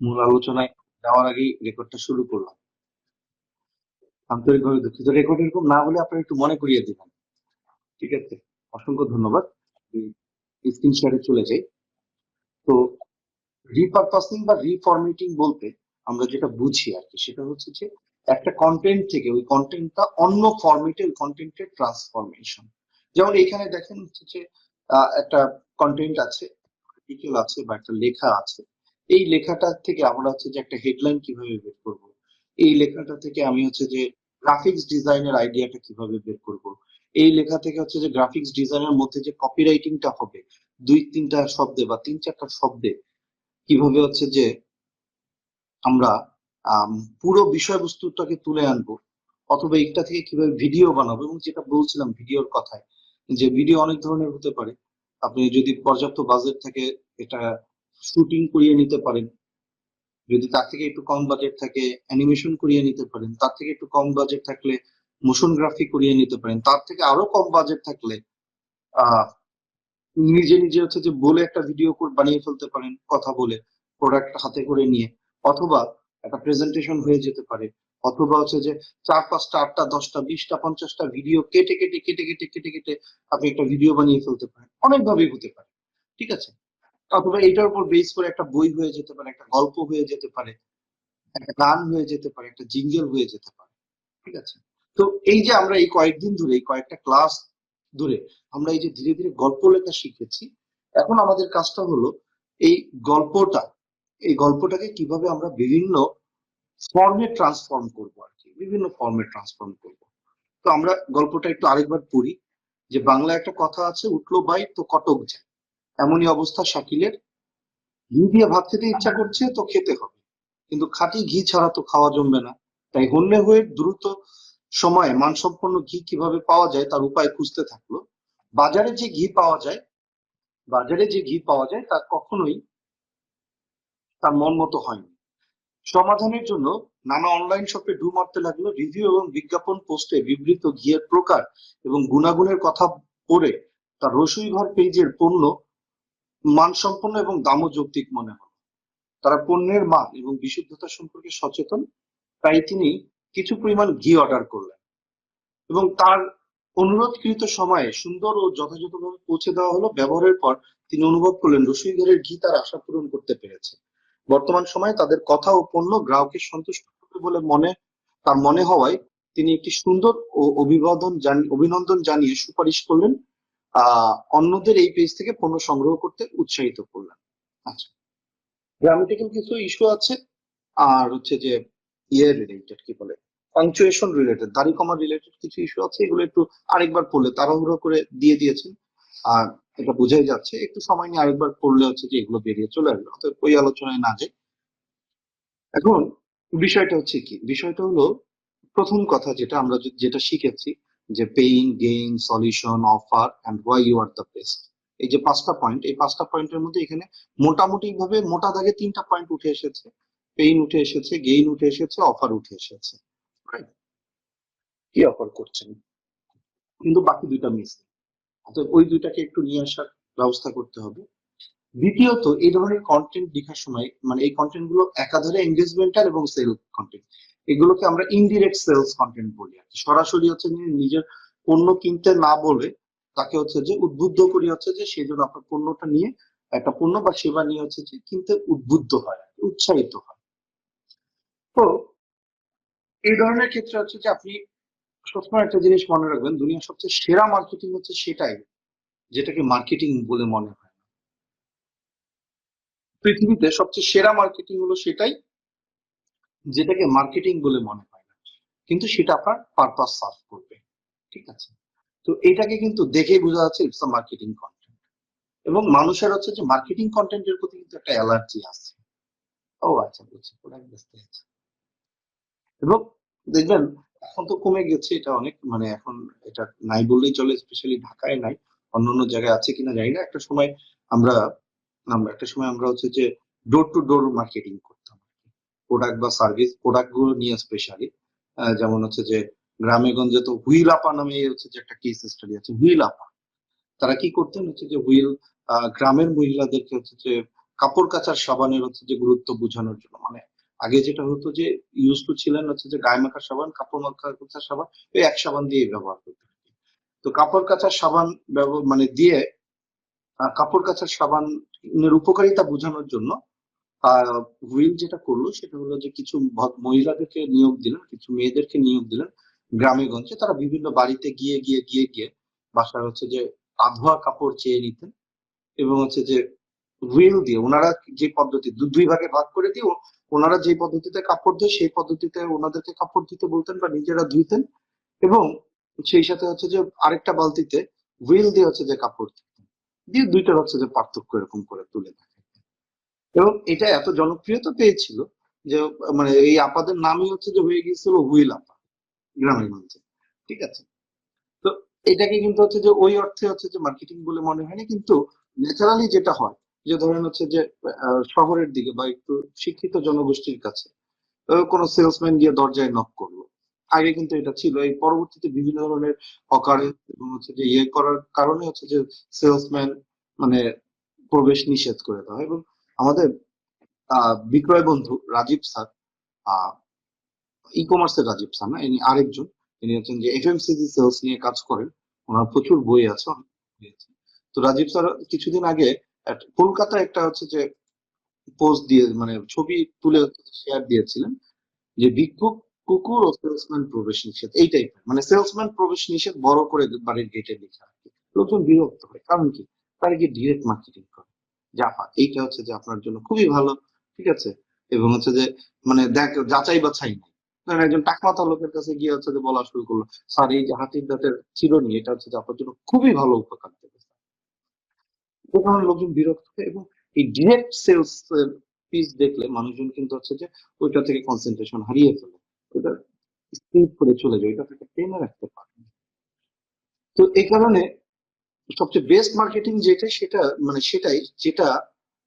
মূল আলোচনায় যাওয়ার আগেই রেকর্ডটা শুরু করলাম। আন্তরিকভাবে দুঃখিত, রেকর্ড এরকম না হলে আপনারা একটু মনে করিয়ে দিবেন। ঠিক আছে, অসংখ্য ধন্যবাদ। স্ক্রিন শেয়ারে চলে যাই। তো রিপারপাসিং বা রিফরমেটিং বলতে আমরা যেটা বুঝি আর কি, সেটা হচ্ছে যে একটা কন্টেন্ট থেকে ওই কন্টেন্টটা অন্য ফরম্যাটে ওই কন্টেন্টের ট্রান্সফরমেশন। যেমন এখানে দেখেন হচ্ছে যে একটা কন্টেন্ট আছে, আর্টিকেল আছে বা একটা লেখা আছে। এই লেখাটা থেকে আমরা হচ্ছে যে একটা হেডলাইন কিভাবে বের করব, এই লেখাটা থেকে আমি হচ্ছে যে গ্রাফিক্স ডিজাইনের আইডিয়াটা কিভাবে বের করব, এই লেখা থেকে হচ্ছে যে গ্রাফিক্স ডিজাইনের মধ্যে যে কপিরাইটিংটা হবে দুই তিনটা শব্দে বা তিন চারটা শব্দে, কিভাবে হচ্ছে যে আমরা পুরো বিষয়বস্তুটাকে তুলে আনবো, অথবা এটা থেকে কিভাবে ভিডিও বানাবো। এবং যেটা বলছিলাম ভিডিওর কথায়, যে ভিডিও অনেক ধরনের হতে পারে। আপনি যদি পর্যাপ্ত বাজেট থাকে এটা শুটিং করিয়ে নিতে পারেন, যদি তার থেকে একটু কম বাজেট থাকে অ্যানিমেশন করিয়ে নিতে পারেন, তার থেকে একটু কম বাজেট থাকলে মোশন গ্রাফিক করিয়ে নিতে পারেন, তার থেকে আরো কম বাজেট থাকলে আহ নিজে নিজে হচ্ছে যে বলে একটা ভিডিও বানিয়ে ফেলতে পারেন, কথা বলে প্রোডাক্ট হাতে করে নিয়ে। অথবা একটা প্রেজেন্টেশন হয়ে যেতে পারে, অথবা হচ্ছে যে চার পাঁচটা আটটা দশটা বিশটা পঞ্চাশটা ভিডিও কেটে কেটে কেটে কেটে কেটে কেটে আপনি একটা ভিডিও বানিয়ে ফেলতে পারেন। অনেকভাবেই হতে পারে, ঠিক আছে। অথবা এটার উপর বেস করে একটা বই হয়ে যেতে পারে, একটা গল্প হয়ে যেতে পারে, একটা গান হয়ে যেতে পারে, একটা জিঙ্গেল হয়ে যেতে পারে, ঠিক আছে। তো এই যে আমরা এই কয়েকদিন ধরে এই কয়েকটা ক্লাস ধরে আমরা এই যে ধীরে ধীরে গল্প লেখা শিখেছি, এখন আমাদের কাজটা হলো এই গল্পটা এই গল্পটাকে কিভাবে আমরা বিভিন্ন ফর্মে ট্রান্সফর্ম করবো আর কি, বিভিন্ন ফর্মে ট্রান্সফর্ম করব। তো আমরা গল্পটা একটু আরেকবার পড়ি। যে বাংলা একটা কথা আছে, উঠলো বাই তো কটক যায়, এমনই অবস্থা শাকিলের, ঘি দিয়ে ভাত খেতে ইচ্ছা করছে তো খেতে হবে, কিন্তু খাঁটি ঘি ছাড়া তো খাওয়া জমবে না। তাই হন্যে হয়ে দ্রুত সময়ে মানসম্পন্ন ঘি কিভাবে পাওয়া যায় তার উপায় খুঁজতে থাকলো। বাজারে যে ঘি পাওয়া যায় বাজারে যে ঘি পাওয়া যায় তা কখনোই তার মন মতো হয়নি। সমাধানের জন্য নানা অনলাইন শপে ঢু মারতে লাগলো, রিভিউ এবং বিজ্ঞাপন পোস্টে বিবৃত ঘিয়ের প্রকার এবং গুণাগুণের কথা পড়ে তার রসুই ঘর পেজের পণ্য মানসম্পন্ন এবং দামও যৌক্তিক মনে হলো। তারা পণ্যের মান এবং বিশুদ্ধতা সম্পর্কে সচেতন, তাই তিনি কিছু পরিমাণ ঘি অর্ডার করলেন এবং তার অনুরোধকৃত সময়ে সুন্দর ও যথাযথভাবে পৌঁছে দেওয়া হলো। ব্যবহারের পর তিনি অনুভব করলেন রসুইঘরের ঘি তার আশা পূরণ করতে পেরেছে। বর্তমান সময়ে তাদের কথা ও পণ্য গ্রাহকের সন্তুষ্ট করবে বলে তার মনে হওয়ায় তিনি একটি সুন্দর ও অভিনন্দন জানিয়ে সুপারিশ করলেন, অন্যদের এই পেজ থেকে পণ্য সংগ্রহ করতে উৎসাহিত করলেন। আচ্ছা, গ্রামেটিক্যাল কিছু ইস্যু আছে, আর হচ্ছে যে ইয়ে রিলেটেড কি বলে পাংচুয়েশন রিলেটেড, দাড়ি কমা রিলেটেড কিছু ইস্যু আছে। এগুলো একটু আরেকবার পড়লে, তাড়াহুড়ো করে দিয়ে দিয়েছেন আর এটা বোঝাই যাচ্ছে, একটু সময় নিয়ে আরেকবার পড়লে হচ্ছে যে এগুলো বেরিয়ে চলে আসবে, অতএব ওই আলোচনায় না যাই। এখন বিষয়টা হচ্ছে কি, বিষয়টা হলো প্রথম কথা যেটা আমরা যেটা শিখেছি, যে pain gain solution offer and why you are the best. এই যে পাঁচটা পয়েন্ট, এই পাঁচটা পয়েন্টের মধ্যে এখানে মোটামুটি ভাবে মোটা দাগে তিনটা পয়েন্ট উঠে এসেছে। পেইন উঠে এসেছে, গেইন উঠে এসেছে, অফার উঠে এসেছে। Right? কি অফার করছেন, কিন্তু বাকি দুইটা মিস। অতএব ওই দুইটাকে একটু নিয়ে আসার ব্যবস্থা করতে হবে। দ্বিতীয়ত, এই ধরনের কন্টেন্ট লেখার সময় মানে এই কন্টেন্ট গুলো একাধারে এঙ্গেজমেন্টাল এবং সেল কন্টেন্ট, এগুলোকে আমরা ইনডিরেক্ট সেলস কন্টেন্ট বলি আর কি। সরাসরি হচ্ছে নিজের পণ্য কিনতে না বলে তাকে হচ্ছে যে উদ্বুদ্ধ করি হচ্ছে যে সেই জন্য আপনার পণ্যটা নিয়ে, একটা পণ্য বা সেবা নিয়ে হচ্ছে যে কিনতে উদ্বুদ্ধ হয়, উৎসাহিত হয়। তো এই ধরনের ক্ষেত্রে হচ্ছে যে আপনি সবসময় একটা জিনিস মনে রাখবেন, দুনিয়ার সবচেয়ে সেরা মার্কেটিং হচ্ছে সেটাই যেটাকে মার্কেটিং বলে মনে হয়। পৃথিবীতে সবচেয়ে সেরা মার্কেটিং হলো সেটাই যেটাকে মার্কেটিং বলে মনে হয় না, কিন্তু সেটা আপনার পারপাস সার্ভ করবে, ঠিক আছে। তো এটাকে কিন্তু দেখেই বোঝা যাচ্ছে ইটস আ মার্কেটিং কন্টেন্ট। এবং মানুষের হচ্ছে যে মার্কেটিং কন্টেন্টের প্রতি কিন্তু একটা অ্যালার্জি আছে। ও আচ্ছা, বুঝছি, প্রোডাক্ট বেচতে আছে। এবং দেখবেন এখন তো কমে গেছে এটা অনেক, মানে এখন এটা নাই বললেই চলে, স্পেশালি ঢাকায় নাই, অন্যান্য জায়গায় আছে কিনা জানি না। আমরা আমরা হচ্ছে যে ডোর টু ডোর মার্কেটিং করতাম, প্রোডাক্ট বা সার্ভিস প্রোডাক্ট গুলো নিয়ে স্পেশালি। যেমন হচ্ছে যে গ্রামে গঞ্জে তো হুইল আপা নামে হচ্ছে যে একটা কেস স্টাডি আছে, হুইল আপা। তারা কি করতেন হচ্ছে যে গ্রামের মহিলাদেরকে হচ্ছে যে কাপড় কাচার সাবানের হচ্ছে যে গুরুত্ব বোঝানোর জন্য, মানে আগে যেটা হতো যে ইউজ টু ছিলেন হচ্ছে যে গায়ে মাখার সাবান, কাপড় কাচার সাবান, এই এক সাবান দিয়ে ব্যবহার করতে। তো কাপড় কাচার সাবান মানে দিয়ে কাপড় কাচার সাবানের উপকারিতা বোঝানোর জন্য হুইল যেটা করলো সেটা হলো যে কিছু মহিলাদেরকে নিয়োগ দিলেন, কিছু মেয়েদেরকে নিয়োগ দিলেন গ্রামে গঞ্জে, তারা বিভিন্ন বাড়িতে গিয়ে গিয়ে গিয়ে গিয়ে বাসার হচ্ছে যে আধোয়া কাপড় চেয়ে নিতেন এবং হচ্ছে যে হুইল দিয়ে ওনারা যে পদ্ধতি দুই ভাগে ভাগ করে দিয়ে ওনারা যে পদ্ধতিতে কাপড় দেয় সেই পদ্ধতিতে ওনাদেরকে কাপড় দিতে বলতেন বা নিজেরা ধুইতেন, এবং সেই সাথে হচ্ছে যে আরেকটা বালতিতে হুইল দিয়ে হচ্ছে যে কাপড় দিতেন, দিয়ে দুইটার হচ্ছে যে পার্থক্য এরকম করে তুলে দেয়। এবং এটা এত জনপ্রিয়তা পেয়েছিল যে মানে এই আপাদের নামই হচ্ছে যে হয়ে গিয়েছিল হুইল আপা গ্রামের মধ্যে। ঠিক আছে, তো এটাকে কিন্তু হচ্ছে যে ওই অর্থে হচ্ছে যে মার্কেটিং বলে মনে হয়নি, কিন্তু ন্যাচারালি যেটা হয় যে ধরেন হচ্ছে যে শহরের দিকে বা একটু শিক্ষিত জনগোষ্ঠীর কাছে কোনো সেলসম্যান গিয়ে দরজায় নক করলো, আগে কিন্তু এটা ছিল, এই পরবর্তীতে বিভিন্ন ধরনের অকারেন্স এবং হচ্ছে যে ইয়ে করার কারণে হচ্ছে যে সেলসম্যান মানে প্রবেশ নিষেধ করে দেওয়া হয়। এবং আমাদের বিক্রয় বন্ধু রাজীব স্যার, ই কমার্সের রাজীব স্যার না, ইনি আরেকজন, তিনি হচ্ছেন যে এফএমসিজি সেলস নিয়ে কাজ করেন, ওনার প্রচুর বই আছে, অনেক বই আছে। তো রাজীব স্যার কিছুদিন আগে কলকাতায় একটা হচ্ছে যে পোস্ট দিয়ে মানে ছবি তুলে শেয়ার দিয়েছিলেন যে ভিক্ষুক, কুকুর ও সেলসম্যান প্রবেশ নিষেধ, এই টাইপের, মানে সেলসম্যান প্রবেশ নিষেধ বড় করে বাড়ির গেটে লেখা আর কি। লোকজন বিরক্ত হয়, কারণ কি, তারা কি ডিরেক্ট মার্কেটিং করে যে আপা এইটা হচ্ছে যে আপনার জন্য খুবই ভালো, ঠিক আছে, এবং হচ্ছে যে মানে দেখ যাচাই বাছাই নাই। ধরেন একজন টাকমাথা লোকের কাছে গিয়ে হচ্ছে যে বলা শুরু করলো, স্যার এই যে হাতির দাঁতের চিরুনি এটা হচ্ছে যে আপনার জন্য খুবই ভালো উপকার দেবে, যে কারণে লোকজন বিরক্ত হয়। এবং এই ডিরেক্ট সেলস এর পিস দেখলে মানুষজন কিন্তু হচ্ছে যে ওইটা থেকে কনসেন্ট্রেশন হারিয়ে ফেলে, ওটা স্কিপ করে চলে যায়, ওইটা থেকে টেনে রাখতে পারে না। তো এই কারণে সবচেয়ে বেস্ট মার্কেটিং যেটা সেটা মানে সেটাই যেটা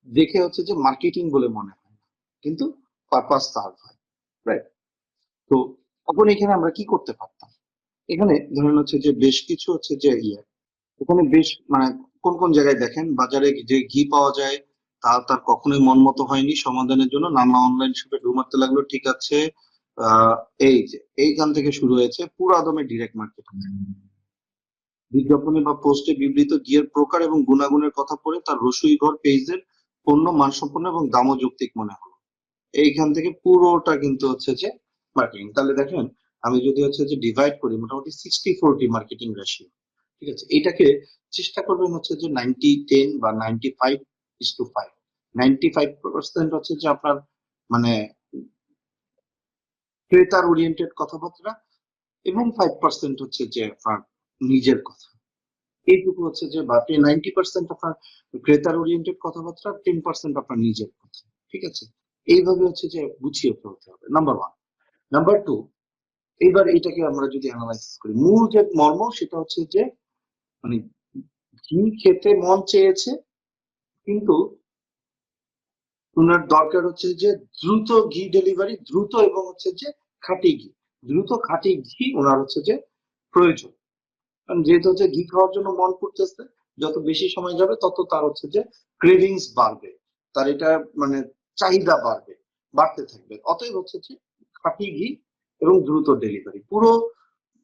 দেখে হচ্ছে যে মার্কেটিং বলে মনে হয় না, কিন্তু পারপাস সার্ভ হয়, রাইট? তো তখন এখানে আমরা কি করতে পারতাম, এখানে ধরেন হচ্ছে যে বেশ কিছু হচ্ছে যে এখানে বেশ মানে কোন কোন জায়গায় দেখেন বাজারে যে ঘি পাওয়া যায় তা তার কখনোই মন মতো হয়নি সমাধানের জন্য, নানা অনলাইন শপে ঢু মারতে লাগলো, ঠিক আছে। আহ এই যে এইখান থেকে শুরু হয়েছে পুরো দমে ডিরেক্ট মার্কেটিং। বিজ্ঞাপনে বা পোস্টে বিবৃত ঘিয়ের প্রকার এবং গুণাগুণের কথা পড়ে তার রসুই ঘর পেজের পণ্য মানসম্পন্ন এবং দামও যৌক্তিক মনে হলো। এইখান থেকে পুরোটা কিন্তু হচ্ছে যে মার্কেটিং। তাহলে দেখেন আমি যদি হচ্ছে যে ডিভাইড করি মোটামুটি 60-40 মার্কেটিং রেশিও, ঠিক আছে, এটাকে চেষ্টা করবেন হচ্ছে যে 90-10 বা 95:5। 95% হচ্ছে যে আপনার মানে ক্রেতার ওরিয়েন্টেড কথাবার্তা এবং 5% হচ্ছে যে আপনার নিজের কথা। এইটুকু হচ্ছে যে বা 90% আপনার ক্রেতার ওরিয়েন্টেড কথাবার্তা, 10% আপনার নিজের কথা, ঠিক আছে। এইভাবে হচ্ছে যে গুছিয়ে ফেলতে হবে, নাম্বার ওয়ান। নাম্বার টু, এইবার এটাকে আমরা যদি অ্যানালাইসিস করি, মূল যে মর্ম সেটা হচ্ছে যে মানে ঘি খেতে মন চেয়েছে, কিন্তু ওনার দরকার হচ্ছে যে দ্রুত ঘি ডেলিভারি, দ্রুত এবং হচ্ছে যে খাঁটি ঘি, দ্রুত খাঁটি ঘি ওনার হচ্ছে যে প্রয়োজন। কারণ যেহেতু হচ্ছে ঘি খাওয়ার জন্য মন করতেছে, যত বেশি সময় যাবে তত তার হচ্ছে যে ক্রেভিংস বাড়বে, তার এটা মানে চাহিদা বাড়বে, বাড়তে থাকবে। অতএব হচ্ছে যে খাঁটি ঘি এবং দ্রুত ডেলিভারি, পুরো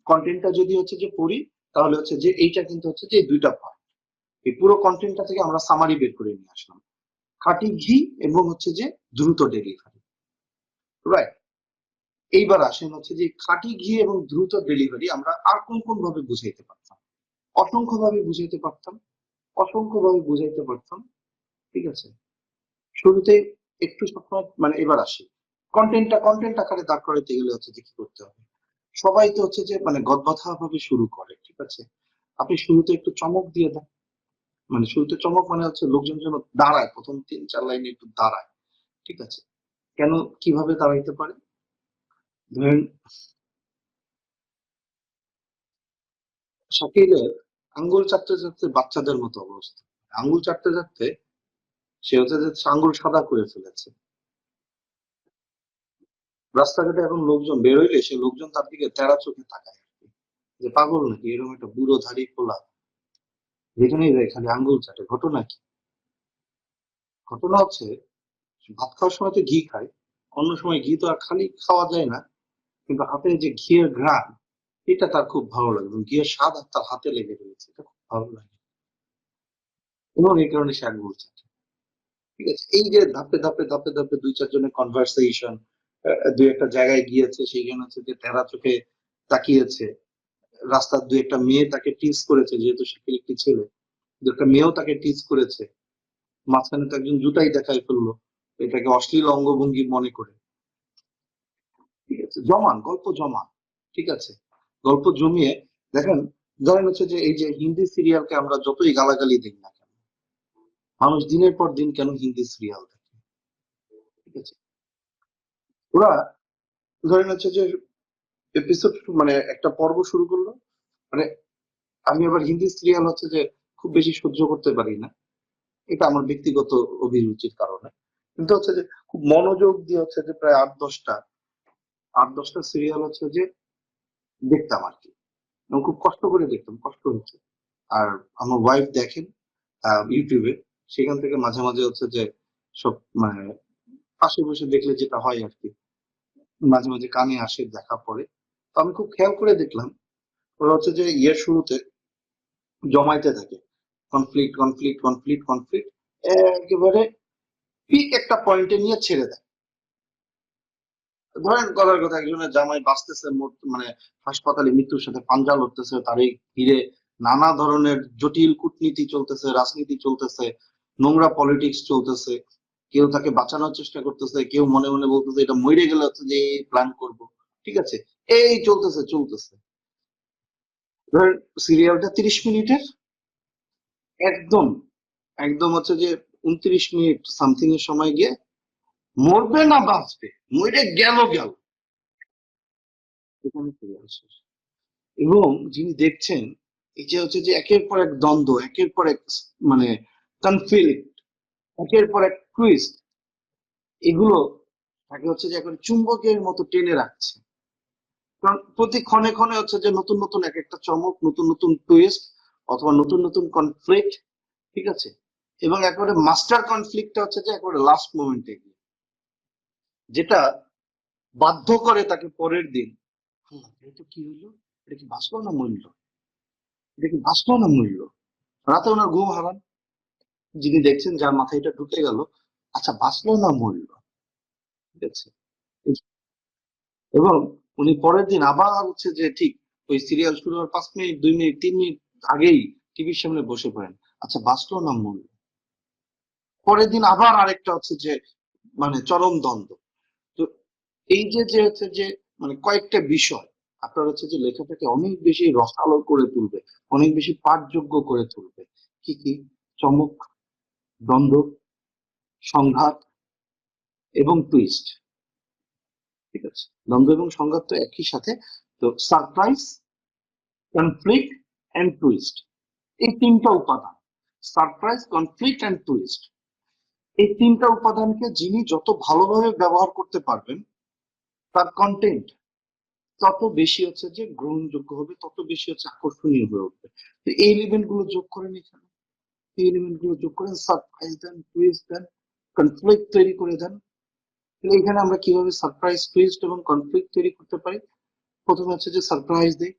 কন্টেন্টটা যদি হচ্ছে যে পড়ি তাহলে হচ্ছে যে এইটা কিন্তু হচ্ছে যে এই দুইটা পয়েন্ট, এই পুরো কন্টেন্টটা থেকে আমরা সামারি বের করে নিয়ে আসলাম, খাঁটি ঘি এবং হচ্ছে যে দ্রুত ডেলিভারি, রাইট? এইবার আসেন হচ্ছে যে খাঁটি ঘি এবং দ্রুত ডেলিভারি আমরা আর কোন কোন ভাবে বুঝাইতে পারতাম, অসংখ্য ভাবে বুঝাইতে পারতাম, অসংখ্য ভাবে বুঝাইতে পারতাম, ঠিক আছে। শুরুতে একটু সবসময় মানে এবার আসি কন্টেন্ট আকারে দাঁড় করাইতে গেলে হচ্ছে যে কি করতে হবে, সবাই তো হচ্ছে যে মানে গদবাঁধা ভাবে শুরু করে, ঠিক আছে। আপনি শুরুতে একটু চমক দিয়ে দেন, মানে শুরুতে চমক মানে হচ্ছে লোকজন যেন দাঁড়ায়, প্রথম 3-4 লাইনে একটু দাঁড়ায়, ঠিক আছে। কেন, কিভাবে দাঁড়াইতে পারে, ধরেন শাকিলের আঙ্গুল চাটতে চাটতে বাচ্চাদের মতো অবস্থা, আঙ্গুল চাটতে চাটতে সে হচ্ছে যে আঙ্গুল সাদা করে ফেলেছে, রাস্তাঘাটে এখন লোকজন বেরোইলে সে লোকজন তার দিকে তেরা চোখে তাকায় আর কি, যে পাগল নাকি, এরকম একটা বুড়ো ধাড়ি খোলা যেখানেই যায় খালি আঙ্গুল চাটে, ঘটনা কি? ঘটনা হচ্ছে ভাত খাওয়ার সময় তো ঘি খায়, অন্য সময় ঘি তো আর খালি খাওয়া যায় না, কিন্তু হাতে যে ঘিয়ের ঘ্রাণ, এটা তার খুব ভালো লাগে এবং ঘিয়ের স্বাদ আর তার হাতে লেগে রয়েছে, এটা খুব ভালো লাগে এবং এই কারণে সে আঙ্গুল চাটে। ঠিক আছে, এই যে ধাপে ধাপে ধাপে ধাপে দুই চারজনের কনভারসেশন, দুই একটা জায়গায় গিয়েছে, সেইখানে হচ্ছে যে তেরা চোখে তাকিয়েছে, রাস্তার দুই একটা মেয়ে তাকে টিজ করেছে, যেহেতু সে একটি ছেলে, দু একটা মেয়েও তাকে টিজ করেছে, মাঝখানে তো একজন জুতাই দেখাই ফেললো, এটাকে অশ্লীল অঙ্গভঙ্গি মনে করে। ঠিক আছে, জমান গল্প জমান। ঠিক আছে, গল্প জমিয়ে দেখেন, ধরেন হচ্ছে যে এই যে হিন্দি সিরিয়ালকে আমরা যতই গালাগালি দিই না কেন, মানুষ দিনের পর দিন কেন হিন্দি সিরিয়াল দেখে? ঠিক আছে, ওরা ধরেন হচ্ছে যে এপিসোড মানে একটা পর্ব শুরু করলো, মানে আমি আবার হিন্দি সিরিয়াল হচ্ছে যে খুব বেশি সহ্য করতে পারি না, এটা আমার ব্যক্তিগত অভিরুচির কারণে, কিন্তু হচ্ছে যে খুব মনোযোগ দিয়ে হচ্ছে যে প্রায় 8-10টা সিরিয়াল হচ্ছে যে দেখতাম আর কি, এবং খুব কষ্ট করে দেখতাম, কষ্ট হচ্ছে। আর আমার ওয়াইফ দেখেন ইউটিউবে, সেখান থেকে মাঝে মাঝে হচ্ছে যে সব মানে পাশে বসে দেখলে যেটা হয় আর কি, মাঝে মাঝে কানে আসে, দেখা পড়ে। তো আমি খুব খেয়াল করে দেখলাম, ওরা হচ্ছে যে ইয়ের শুরুতে জমাইতে থাকে কনফ্লিক্ট কনফ্লিক্ট কনফ্লিক্ট কনফ্লিক্ট, একেবারে পিক একটা পয়েন্টে নিয়ে ছেড়ে দেয়। ধরেন কথার কথা, একজনের জামাই বাঁচতেছে, মানে হাসপাতালে মৃত্যুর সাথে পাঞ্জা লড়তেছে, তারই ঘিরে নানা ধরনের জটিল কূটনীতি চলতেছে, রাজনীতি চলতেছে, নোংরা পলিটিক্স চলতেছে, কেউ তাকে বাঁচানোর চেষ্টা করতেছে, কেউ মনে মনে বলতেছে এটা মরে গেলে হচ্ছে যে এই প্ল্যান করব। ঠিক আছে, এই চলতেছে চলতেছে, ধরেন সিরিয়ালটা 30 মিনিটের, একদম একদম হচ্ছে যে 29 মিনিট সামথিং এর সময় গিয়ে মরবে না বাঁচবে, মরে গেল গেল, এখানে সিরিয়াল শেষ। এবং যিনি দেখছেন, এই যে হচ্ছে যে একের পর এক দ্বন্দ্ব, একের পর এক মানে কনফ্লিক্ট, একের পর এক টুইস্ট, এগুলো তাকে হচ্ছে যে এখন চুম্বকের মতো টেনে রাখছে। কারণ প্রতি ক্ষণে ক্ষণে হচ্ছে যে নতুন নতুন এক একটা চমক, নতুন নতুন টুইস্ট, অথবা নতুন নতুন কনফ্লিক্ট। ঠিক আছে, এবং একেবারে মাস্টার কনফ্লিক্টটা হচ্ছে যে একেবারে লাস্ট মোমেন্টে গিয়ে, যেটা বাধ্য করে তাকে পরের দিন, এটা কি হইলো, এটা কি বাঁচলো না মরলো, এটা কি বাঁচলো না মরলো, রাতে ওনার ঘুম হারান, যিনি দেখছেন, যার মাথায় এটা ঢুকে গেল, আচ্ছা বাঁচলো না মরলো। ঠিক আছে, এবং উনি পরের দিন আবার হচ্ছে যে ঠিক ওই সিরিয়াল শুরু হওয়ার 5 মিনিট 2 মিনিট 3 মিনিট আগেই টিভির সামনে বসে পড়েন, আচ্ছা বাঁচলো না মরলো। পরের দিন আবার আরেকটা হচ্ছে যে মানে চরম দ্বন্দ্ব। তো এই যে যে হচ্ছে যে মানে কয়েকটা বিষয় আপনার হচ্ছে যে লেখাটাকে অনেক বেশি রসালো করে তুলবে, অনেক বেশি পাঠযোগ্য করে তুলবে। কি কি? চমক, দ্বন্দ্ব, সংঘাত এবং টুইস্ট। ঠিক আছে, দ্বন্দ্ব এবং সংঘাত তো একই সাথে। তো সারপ্রাইজ, কনফ্লিক্ট এন্ড টুইস্ট, এই তিনটা উপাদান, সারপ্রাইজ, কনফ্লিক্ট এন্ড টুইস্ট, এই তিনটা উপাদানকে যিনি যত ভালোভাবে ব্যবহার করতে পারবেন, তার কন্টেন্ট তত বেশি হচ্ছে যে গ্রহণযোগ্য হবে, তত বেশি হচ্ছে আকর্ষণীয় হয়ে উঠবে। তো এই এলিমেন্ট গুলো যোগ করেন এখানে, এই এলিমেন্ট গুলো যোগ করেন, সারপ্রাইজ দেন, টুইস্ট দেন, কনফ্লিক্ট তৈরি করে দেন। তাহলে এখানে আমরা কিভাবে সারপ্রাইজ, টুইস্ট এবং কনফ্লিক্ট তৈরি করতে পারি? প্রথমে হচ্ছে যে সারপ্রাইজ দিই,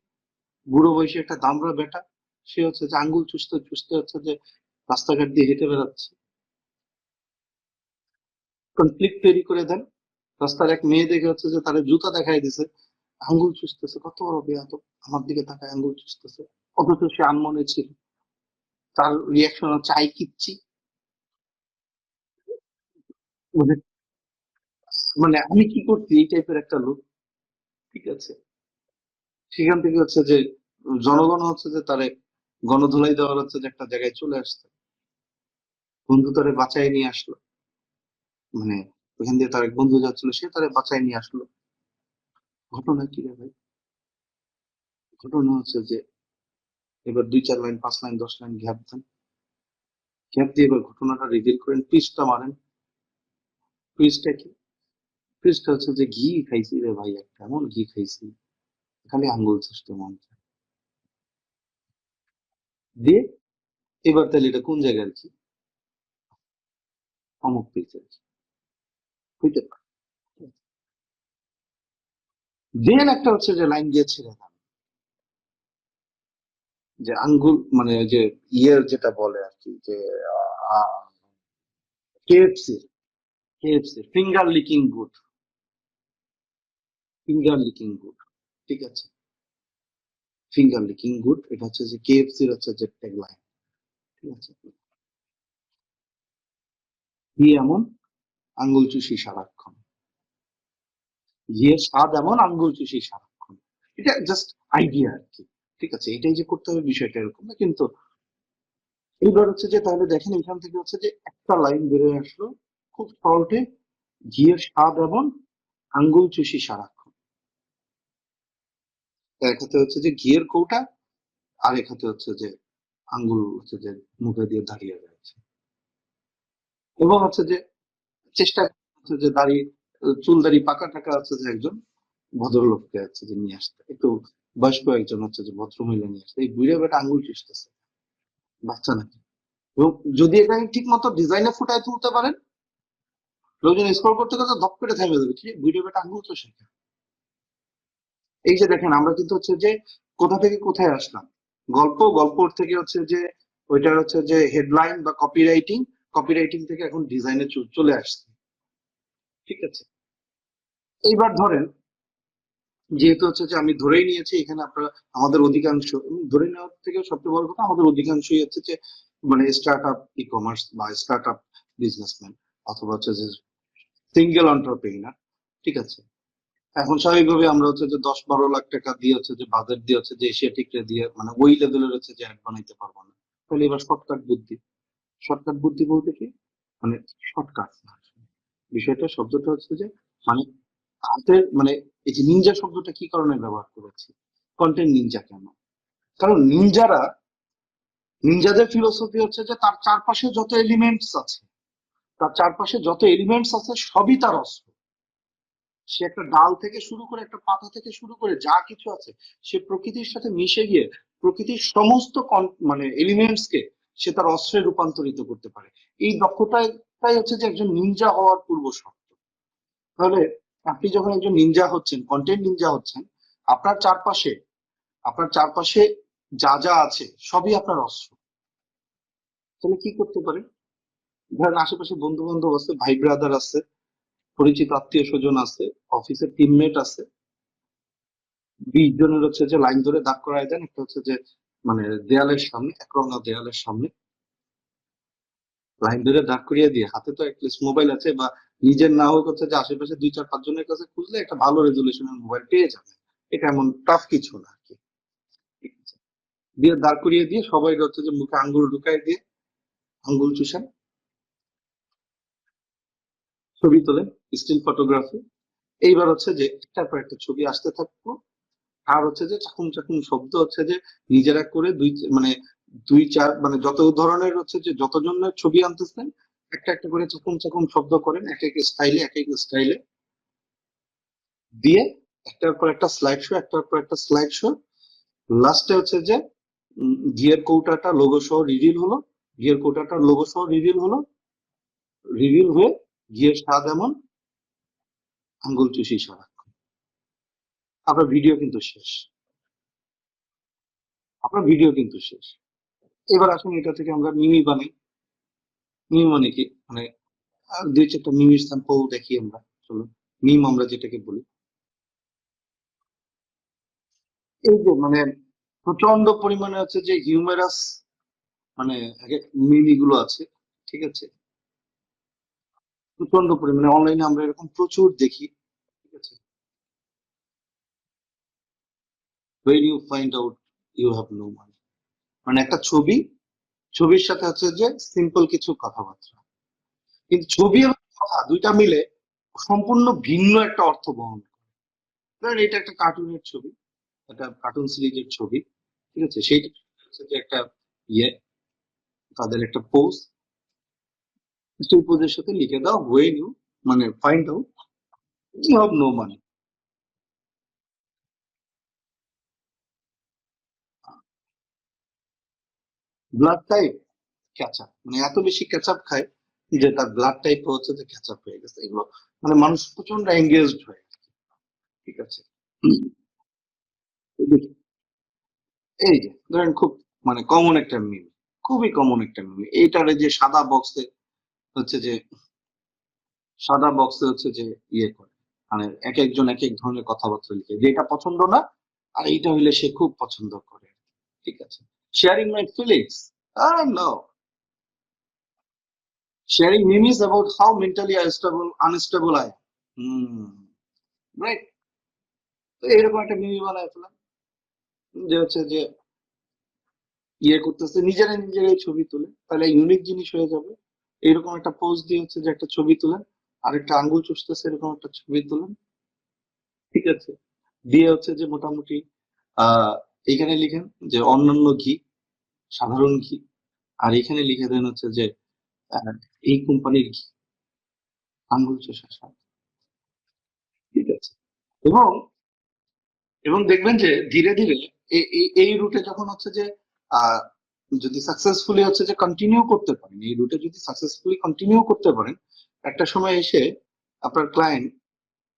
বুড়ো বয়সে একটা দামড়া বেটা, সে হচ্ছে যে আঙ্গুল চুষতে চুষতে হচ্ছে যে রাস্তাঘাট দিয়ে হেঁটে বেড়াচ্ছে, কনফ্লিক্ট তৈরি করে দেন। রাস্তার এক মেয়ে দেখে হচ্ছে যে তারা জুতা দেখাই দিছে, আঙ্গুল চুষতেছে, কত বড় বেয়াদব, আমার দিকে তাকায় আঙ্গুল চুষতেছে, অথচ সে আনমনে ছিল, তার রিয়াকশন হচ্ছে আই কিচ্ছি, মানে মানে আমি কি করছি, এই টাইপের একটা লোক। ঠিক আছে, সেখান থেকে হচ্ছে যে জনগণ হচ্ছে যে তারে গণধোলাই দেওয়ার হচ্ছে যে একটা জায়গায় চলে আসছে, বন্ধু তারে বাঁচায় নিয়ে আসলো, মানে ওখান দিয়ে তার এক বন্ধু যাচ্ছিল, সে তারে বাঁচায় নিয়ে আসলো। ঘটনা কি রে ভাই? ঘটনা হচ্ছে যে এবার 2-4 লাইন 5 লাইন 10 লাইন গ্যাপ দেন, গ্যাপ দিয়ে এবার ঘটনাটা রিভিল করেন, টুইস্টটা মারেন। টুইস্টটা কি? টুইস্টটা হচ্ছে যে ঘি খাইছি রে ভাই, একটা এমন ঘি খাইছি, খালি আঙ্গুল চুষতে মন চায়। দিয়ে এবার তাহলে এটা কোন জায়গার ঘি? অমুক পিসের হইতে পারে। দেন একটা হচ্ছে যে লাইন দিয়ে ছেড়ে দেন, যে আঙ্গুল মানে যে ইয়ের যেটা বলে আর কি, যে KFC, KFC finger licking good, finger licking good, ঠিক আছে, ফিঙ্গার লিকিং গুড, এটা হচ্ছে যে কেএফসির হচ্ছে যে ট্যাগলাইন, ঠিক আছে। ঘি এমন আঙ্গুল চুষি সারাক্ষণ, ঘিয়ের স্বাদ এমন আঙ্গুল চুষি সারাক্ষণ, এটা জাস্ট আইডিয়া আর কি, ঠিক আছে। এটাই যে করতে হবে বিষয়টা এরকম না কিন্তু। এইবার হচ্ছে যে তাহলে দেখেন এখান থেকে হচ্ছে যে একটা লাইন বেরোয় আসলো খুব শর্টে, ঘিয়ের স্বাদ এমন আঙ্গুল চুষি সারাক্ষণ। এক হাতে হচ্ছে যে ঘিয়ের কৌটা, আর এক হাতে হচ্ছে যে আঙ্গুল হচ্ছে যে মুখে দিয়ে দাঁড়িয়ে রয়েছে, এবং হচ্ছে যে চেষ্টা হচ্ছে যে দাড়ি, চুল দাড়ি পাকা টাকা হচ্ছে যে একজন ভদ্রলোককে হচ্ছে যে নিয়ে আসতে, একটু বয়স্ক একজন হচ্ছে যে ভদ্রমহিলা নিয়ে আসতে, এই বুড়ে বেটা আঙ্গুল চুষতেছে, বাচ্চা নাকি। এবং যদি এটা ঠিক মতো ডিজাইনে ফুটায় তুলতে পারেন, লোকজন স্ক্রল করতে করতে ধপ করে থেমে যাবে, কি বুড়ে বেটা আঙ্গুল চুষে। এই যে দেখেন আমরা কিন্তু হচ্ছে যে কোথা থেকে কোথায় আসলাম, গল্প থেকে হচ্ছে যে ওইটার হচ্ছে যে হেডলাইন বা কপিরাইটিং, কপিরাইটিং থেকে এখন ডিজাইনে চলে আসছে, ঠিক আছে। এইবার ধরেন, যেহেতু হচ্ছে যে আমি ধরেই নিয়েছি এখানে আপনারা আমাদের অধিকাংশ, ধরে নেওয়ার থেকে সবচেয়ে বড় কথা আমাদের অধিকাংশই হচ্ছে যে মানে স্টার্ট আপ ই কমার্স বা স্টার্ট আপ বিজনেসম্যান, অথবা হচ্ছে যে সিঙ্গেল এন্টারপ্রেনার, ঠিক আছে। এখন স্বাভাবিকভাবে আমরা হচ্ছে যে 10-12 লাখ টাকা দিয়ে হচ্ছে যে বাজেট দিয়ে হচ্ছে যে এশিয়াটিক দিয়ে মানে ওই লেভেলের হচ্ছে যে অ্যাড বানাইতে পারবো না। তাহলে এবার শর্টকাট বুদ্ধি, শর্টকাট বুদ্ধি বলতে কি, মানে শর্টকাট না, বিষয়টা শব্দটা হচ্ছে যে মানে হাতের মানে এই যে নিনজা শব্দটা কি কারণে ব্যবহার করেছি, কন্টেন্ট নিনজা কেন, কারণ নিনজাদের ফিলোসফি হচ্ছে যে তার চারপাশে যত এলিমেন্টস আছে, তার চারপাশে যত এলিমেন্টস আছে সবই তার অস্ত্র। সে একটা ডাল থেকে শুরু করে একটা পাতা থেকে শুরু করে যা কিছু আছে, সে প্রকৃতির সাথে মিশে গিয়ে প্রকৃতির সমস্ত মানে এলিমেন্টস কে সে তার অস্ত্রে রূপান্তরিত করতে পারে। এই দক্ষতাটাই হচ্ছে যে একজন নিনজা হওয়ার পূর্ব শর্ত। তাহলে আপনি যখন একজন নিনজা হচ্ছেন, কন্টেন্ট নিনজা হচ্ছেন, আপনার চারপাশে আপনার চারপাশে যা যা আছে সবই আপনার অস্ত্র। তাহলে কি করতে পারে, ধরেন আশেপাশে বন্ধু বান্ধব আছে, ভাই ব্রাদার আছে, পরিচিত আত্মীয় স্বজন আছে, অফিসের টিমমেট আছে, 20 জনের হচ্ছে যে লাইন ধরে দাঁড় করায় দেন একটা হচ্ছে যে মানে দেয়ালের সামনে, একরঙা দেয়ালের সামনে লাইন ধরে দাঁড় করিয়ে দিয়ে, হাতে তো অ্যাটলিস্ট মোবাইল আছে, বা নিজের না হোক হচ্ছে যে আশেপাশে 2-4-5 জনের কাছে খুঁজলে একটা ভালো রেজলিউশনের মোবাইল পেয়ে যাবে, এটা এমন টাফ কিছু না আর কি, ঠিক আছে। দিয়ে দাঁড় করিয়ে দিয়ে সবাই হচ্ছে যে মুখে আঙ্গুল ঢুকাই দিয়ে আঙ্গুল চুষান, ছবি তোলেন, স্টিল ফটোগ্রাফি। এইবার হচ্ছে যে একটার পর একটা ছবি আসতে থাকবো, আর হচ্ছে যে চাকুম চাকুম শব্দ হচ্ছে যে নিজেরা করে মানে 2-4 মানে যত ধরনের হচ্ছে যে যতজনের ছবি আনতেছেন, একটা একটা করে চাকুম চাকুম শব্দ করেন, এক এক স্টাইলে দিয়ে একটার পর একটা স্লাইড শো, একটার পর একটা স্লাইড শো, লাস্টে হচ্ছে যে ঘিয়ের কৌটাটা লোগো সহ রিভিল হলো, ঘিয়ের কৌটাটা লোগো সহ রিভিল হলো, রিভিল হয়ে ঘিয়ের স্বাদ এমন আঙ্গুল চুষি সারাক্ষণ, আপনার ভিডিও কিন্তু শেষ, আপনার ভিডিও কিন্তু শেষ। এবার আসুন এটা থেকে আমরা মিমি বানাই। মিম মানে কি, মানে 2-4টা মিমির স্যাম্পল দেখি আমরা, চলো। মিম আমরা যেটাকে বলি, এই যে মানে প্রচন্ড পরিমাণে হচ্ছে যে হিউমেরাস মানে মিমি গুলো আছে, ঠিক আছে, প্রচন্ড পরিমাণে অনলাইনে আমরা এরকম প্রচুর দেখি, ঠিক আছে। when you find out you have no money, মানে একটা ছবি, ছবির সাথে হচ্ছে যে সিম্পল কিছু কথাবার্তা, কিন্তু ছবি এবং কথা দুইটা মিলে সম্পূর্ণ ভিন্ন একটা অর্থ বহন করে। ধরেন এটা একটা কার্টুনের ছবি, একটা কার্টুন সিরিজের ছবি, ঠিক আছে, সেইটা হচ্ছে যে একটা ইয়ে, তাদের একটা পোস্ট, সেই পোজের সাথে লিখে দাও ওয়েন ইউ মানে find out you have no money. Blood type ketchup, মানে এত বেশি ক্যাচআপ খায় যে তার ব্লাড টাইপ হচ্ছে যে ক্যাচআপ হয়ে গেছে, এগুলো মানে মানুষ প্রচন্ড এঙ্গেজড হয়ে গেছে। ঠিক আছে, এই যে এই যে ধরেন খুব মানে কমন একটা মিম, খুবই কমন একটা মিম, এইটারে যে সাদা বক্সে হচ্ছে যে ইয়ে করে, মানে এক একজন এক এক ধরনের কথাবার্তা লিখে, যে এটা পছন্দ না আর এইটা হইলে সে খুব পছন্দ করে। ঠিক আছে, sharing my feelings, no, sharing memes about how mentally unstable I, hmm, right. তো এরকম একটা মিমি বানায় ফেলাম, যে হচ্ছে যে ইয়ে করতেছে, নিজেরাই ছবি তুলে, তাহলে ইউনিক জিনিস হয়ে যাবে। এরকম একটা পোজ দিয়ে হচ্ছে যে একটা ছবি তুলেন, আর একটা আঙ্গুল চুষতেছে এরকম একটা ছবি তুলেন। ঠিক আছে, দিয়ে হচ্ছে যে মোটামুটি আহ এখানে লিখেন যে অন্যান্য ঘি, সাধারণ ঘি, আর এখানে লিখে দেন হচ্ছে যে আহ, এই কোম্পানির ঘি, আঙ্গুল চোষা স্বাদ। ঠিক আছে, এবং এবং দেখবেন যে ধীরে ধীরে এই রুটে যখন হচ্ছে যে আহ যদি সাকসেসফুলি হচ্ছে যে কন্টিনিউ করতে পারেন, এই রুটে যদি সাকসেসফুলি কন্টিনিউ করতে পারেন, একটা সময় এসে আপনার ক্লায়েন্ট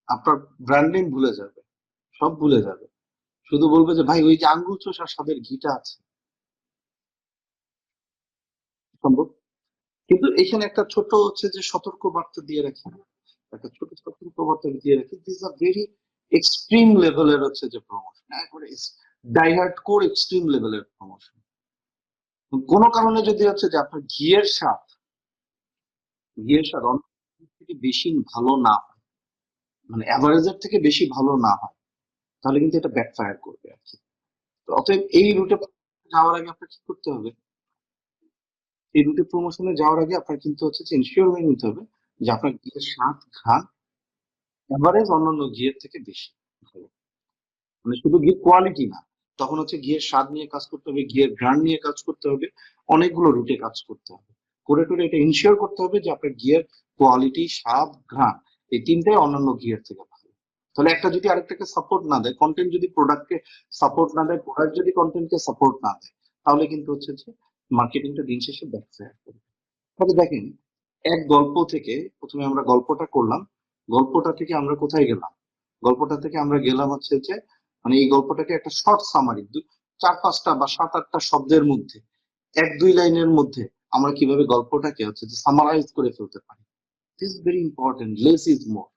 আপনার ব্র্যান্ড নেম ভুলে যাবে, সব ভুলে যাবে, শুধু বলবে যে ভাই ওই যে আঙ্গুল চোষা স্বাদের ঘিটা আছে। সম্ভব, কিন্তু এখানে একটা ছোট হচ্ছে যে সতর্ক বার্তা দিয়ে রাখি, একটা ছোট সতর্ক বার্তা দিয়ে রাখি, দিস আর ভেরি এক্সট্রিম লেভেলের হচ্ছে যে প্রমোশন, একবারে ডাইহার্ড কোর এক্সট্রিম লেভেলের প্রমোশন। কোনো কারণে যদি হচ্ছে যে আপনার ঘিয়ের স্বাদ অন্য থেকে বেশি ভালো না হয়, মানে অ্যাভারেজের থেকে বেশি ভালো না হয়, তাহলে কিন্তু এটা ব্যাকফায়ার করবে আর কি। তো অতএব এই রুটে যাওয়ার আগে আপনার কি করতে হবে, এই রুটে প্রমোশনে যাওয়ার আগে আপনার কিন্তু হচ্ছে যে ইনশিওর হয়ে নিতে হবে যে আপনার ঘিয়ের স্বাদ ঘ্রাণ এভারেজ অন্যান্য ঘিয়ের থেকে বেশি ভালো। মানে শুধু ঘির কোয়ালিটি না, তখন হচ্ছে ঘিয়ের স্বাদ নিয়ে কাজ করতে হবে, ঘিয়ের ঘ্রাণ নিয়ে কাজ করতে হবে, অনেকগুলো রুটে কাজ করতে হবে, করে টরে এটা ইনশিওর করতে হবে যে আপনার ঘিয়ের কোয়ালিটি, স্বাদ, ঘ্রাণ এই তিনটাই অন্যান্য ঘিয়ের থেকে ভালো। তাহলে একটা যদি আরেকটাকে সাপোর্ট না দেয়, কন্টেন্ট যদি প্রোডাক্টকে সাপোর্ট না দেয়, প্রোডাক্ট যদি কন্টেন্টকে সাপোর্ট না দেয়, তাহলে কিন্তু হচ্ছে যে মার্কেটিংটা দিন শেষে ব্যাকফায়ার করবে। তবে দেখেন, এক গল্প থেকে প্রথমে আমরা গল্পটা করলাম, গল্পটা থেকে আমরা কোথায় গেলাম, গল্পটা থেকে আমরা গেলাম হচ্ছে যে মানে এই গল্পটাকে একটা শর্ট সামারি, 4-5টা বা 7-8টা শব্দের মধ্যে, 1-2 লাইনের মধ্যে আমরা কিভাবে গল্পটাকে হচ্ছে যে সামারাইজ করে ফেলতে পারি। This is very important, less is more,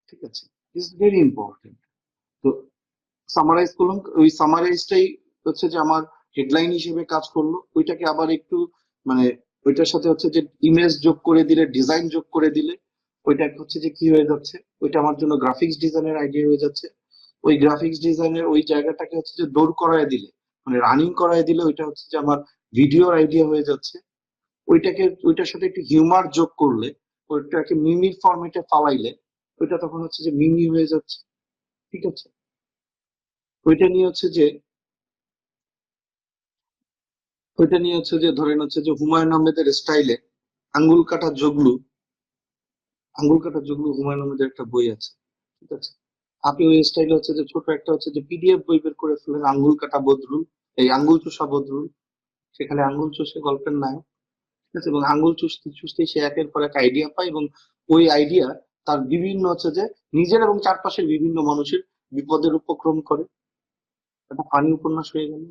ঠিক আছে, দিস ইজ ভেরি ইম্পর্টেন্ট। তো সামারাইজ করলাম, ওই সামারাইজটাই হচ্ছে যে আমার হেডলাইন হিসেবে কাজ করলো, ওইটাকে আবার একটু মানে ওইটার সাথে হচ্ছে যে ইমেজ যোগ করে দিলে, ডিজাইন যোগ করে দিলে, ওইটা হচ্ছে যে কি হয়ে যাচ্ছে, ওইটা আমার জন্য গ্রাফিক্স ডিজাইনের আইডিয়া হয়ে যাচ্ছে। ওই গ্রাফিক্স ডিজাইনের ওই জায়গাটাকে হচ্ছে যে দৌড় করায় দিলে, মানে রানিং করায় দিলে, ওইটা হচ্ছে যে আমার ভিডিওর আইডিয়া হয়ে যাচ্ছে। ওইটার সাথে একটু হিউমার যোগ করলে, ওইটাকে মিমির ফরম্যাটে ফালাইলে, ওইটা তখন হচ্ছে যে মিমি হয়ে যাচ্ছে। ঠিক আছে, ওইটা নিয়ে হচ্ছে যে ধরেন হচ্ছে যে হুমায়ুন আহমেদের স্টাইলে আঙ্গুল কাটা জগলু, হুমায়ুন আহমেদের একটা বই আছে। ঠিক আছে, আপনি ওই স্টাইলে হচ্ছে যে ছোট একটা হচ্ছে যে পিডিএফ বই বের করে ফেলেন, আঙ্গুল কাটা বদরুল, এই আঙ্গুল চোষা বদরুল, সেখানে আঙ্গুল চষে গল্পের নায়ক। ঠিক আছে, এবং আঙ্গুল চুষতে চুষতে সে একের পর এক আইডিয়া পায়, এবং ওই আইডিয়া তার বিভিন্ন হচ্ছে যে নিজের এবং চারপাশের বিভিন্ন মানুষের বিপদের উপক্রম করে, একটা ফানি উপন্যাস হয়ে গেল।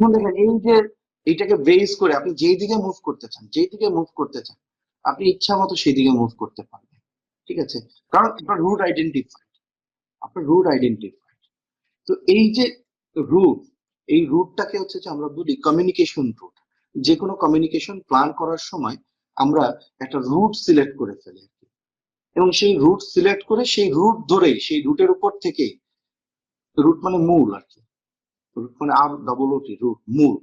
এখন দেখেন এই যে এইটাকে বেস করে আপনি যেই দিকে মুভ করতে চান আপনি ইচ্ছা মতো সেই দিকে মুভ করতে পারবেন। ঠিক আছে, কারণ আপনার রুট আইডেন্টিফাইড। তো এই যে রুট, এই রুটটাকে হচ্ছে যে আমরা বলি কমিউনিকেশন রুট। যে কোনো কমিউনিকেশন প্ল্যান করার সময় আমরা একটা রুট সিলেক্ট করে ফেলি, এবং সেই রুট সিলেক্ট করে সেই রুট ধরেই, সেই রুটের উপর থেকেই, রুট মানে মূল আর কি, রুট মানে ROOT, রুট মূল।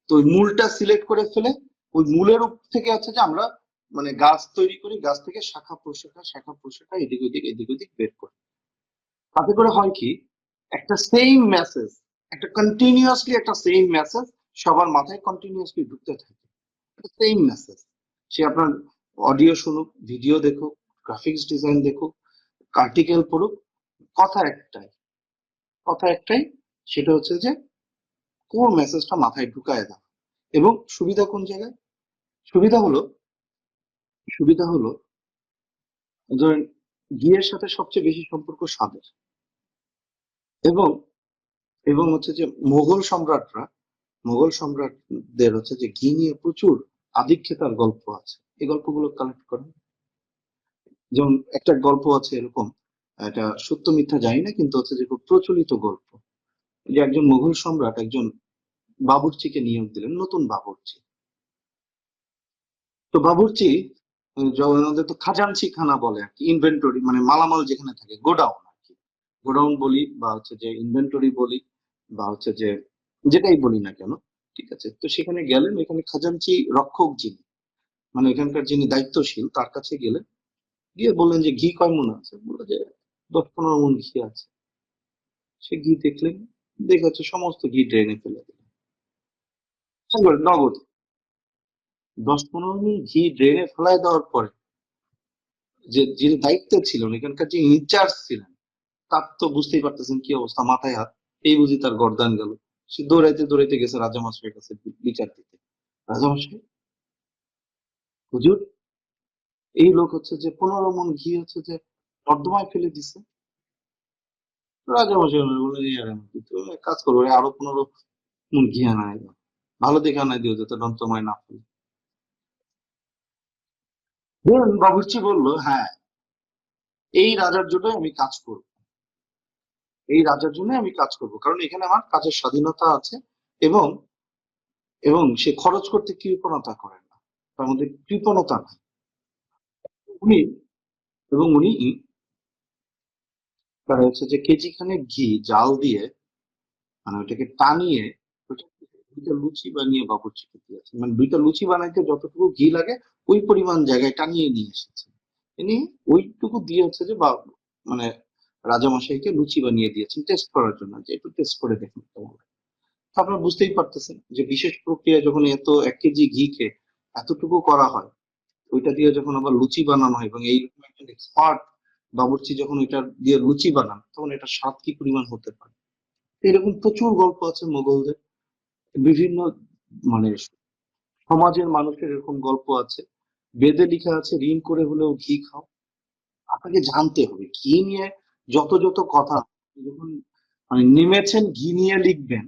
তো ওই মূলটা সিলেক্ট করে ফেলে ওই মূলের উপর থেকে হচ্ছে যে আমরা মানে গাছ তৈরি করি, গাছ থেকে শাখা প্রশাখা এদিক ওদিক বের করি। তাতে করে হয় কি, একটা সেম মেসেজ, একটা সেম মেসেজ সবার মাথায় কন্টিনিউয়াসলি ঢুকতে থাকে, সেম মেসেজ। সে আপনার অডিও শুনুক, ভিডিও দেখুক, গ্রাফিক্স ডিজাইন দেখুক, আর্টিকেল পড়ুক, কথা একটাই, কথা একটাই, সেটা হচ্ছে যে কোর মেসেজটা মাথায় ঢুকায় দাও। এবং সুবিধা কোন জায়গায়? সুবিধা হলো সুবিধা হলো ধরেন ঘিয়ের সাথে সবচেয়ে বেশি সম্পর্ক স্বাদের। এবং এবং হচ্ছে যে মোগল সম্রাটদের হচ্ছে যে ঘি নিয়ে প্রচুর আধিক্যতার গল্প আছে, এই গল্পগুলো কালেক্ট করেন। যেমন একটা গল্প আছে এরকম, এটা সত্য মিথ্যা জানি না, কিন্তু হচ্ছে যে খুব প্রচলিত গল্প, যে একজন মোগল সম্রাট একজন বাবুর্চিকে নিয়োগ দিলেন, নতুন বাবুর্চি। তো বাবুর্চি আমাদের তো খাজানচি খানা বলে আর কি, ইনভেন্টরি মানে মালামাল যেখানে থাকে, গোডাউন আর কি। গোডাউন বলি বা হচ্ছে যে ইনভেন্টরি বলি বা হচ্ছে যে যেটাই বলি না কেন, ঠিক আছে। তো সেখানে গেলেন, এখানে খাজানচি রক্ষক যিনি, মানে এখানকার যিনি দায়িত্বশীল, তার কাছে গেলেন, গিয়ে বললেন যে ঘি কয় মণ আছে? বললো যে 10-15 মণ ঘি আছে। সে ঘি দেখলেন, দেখে হচ্ছে সমস্ত ঘি ড্রেনে ফেলে দিলেন, একবারে নগদ। 10-15 মণ ঘি ড্রেনে ফেলায় দেওয়ার পরে যে যিনি দায়িত্বে ছিলেন, এখানকার যে ইনচার্জ ছিলেন, তার তো বুঝতেই পারতেছেন কি অবস্থা, মাথায় হাত। এই বুঝি তার গর্দান গেল। সে দৌড়াইতে দৌড়াইতে গেছে রাজামশাইয়ের কাছে বিচার দিতে। রাজামশাই, হুজুর, এই লোক হচ্ছে যে 15 মণ ঘি হচ্ছে যে নর্দমায় ফেলে দিছে। রাজামশাই বললেন, "এই আর এমন কি? তুমি এক কাজ করো, ওরে আরো 15 মণ ঘি আনায় দাও, ভালো দেখে আনায় দিও যাতে নর্দমায় না ফেলে।" ধরুন বাবুর্চি বলল, হ্যাঁ, এই রাজার জন্য আমি কাজ করব, এই রাজার জন্য আমি কাজ করব, কারণ এখানে আমার কাজের স্বাধীনতা আছে। এবং এবং সে খরচ করতে কৃপণতা করে না, তার মধ্যে কৃপণতা নাই। উনি উনি তার হচ্ছে যে কেজি খানেক ঘি জাল দিয়ে, মানে ওটাকে টানিয়ে, ওটাকে 2টা লুচি বানিয়ে বাবুর্চিকে দিয়েছে। মানে 2টা লুচি বানাইতে যতটুকু ঘি লাগে ওই পরিমাণ জায়গায় টানিয়ে নিয়ে এসেছে। তিনি ওইটুকু দিয়ে হচ্ছে যে মানে রাজামশাইকে লুচি বানিয়ে দিয়েছেন টেস্ট করার জন্য, যে একটু টেস্ট করে দেখুন কেমন। তো আপনারা বুঝতেই পারতেছেন যে বিশেষ প্রক্রিয়া যখন এত 1 কেজি ঘিকে এতটুকু করা হয়, ওইটা দিয়ে যখন আবার লুচি বানানো হয় এবং এইরকম একজন এক্সপার্ট বাবুর্চি যখন ওইটা দিয়ে লুচি বানান, তখন এটা স্বাদ কি পরিমাণ হতে পারে। এরকম প্রচুর গল্প আছে মোগলদের, বিভিন্ন মানে সমাজের মানুষের এরকম গল্প আছে। বেদে লেখা আছে, ঋণ করে হলেও ঘি খাও। আপনাকে জানতে হবে ঘি নিয়ে যত যত কথা, আপনি যখন মানে নেমেছেন ঘি নিয়ে লিখবেন,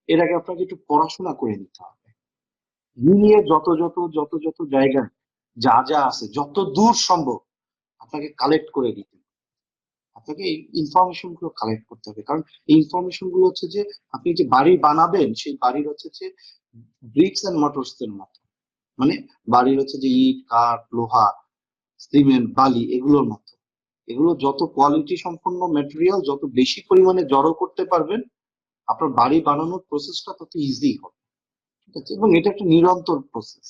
এর আগে আপনাকে একটু পড়াশোনা করে নিতে হবে। ঘি নিয়ে যত জায়গায় যা যা আছে, যত দূর সম্ভব আপনাকে কালেক্ট করে দিতে হবে। আপনাকে এই ইনফরমেশন গুলো কালেক্ট করতে হবে, কারণ এই ইনফরমেশন গুলো হচ্ছে যে আপনি যে বাড়ি বানাবেন, সেই বাড়ির হচ্ছে যে ব্রিক্স এন্ড মর্টার্স এর মতো, মানে বাড়ির হচ্ছে যে ইট, কাঠ, লোহা, সিমেন্ট, বালি, এগুলোর মতো। এগুলো যত কোয়ালিটি সম্পন্ন ম্যাটেরিয়াল যত বেশি পরিমাণে জড়ো করতে পারবেন, আপনার বাড়ি বানানোর প্রসেসটা তত ইজি হবে। ঠিক আছে, এবং এটা একটা নিরন্তর প্রসেস।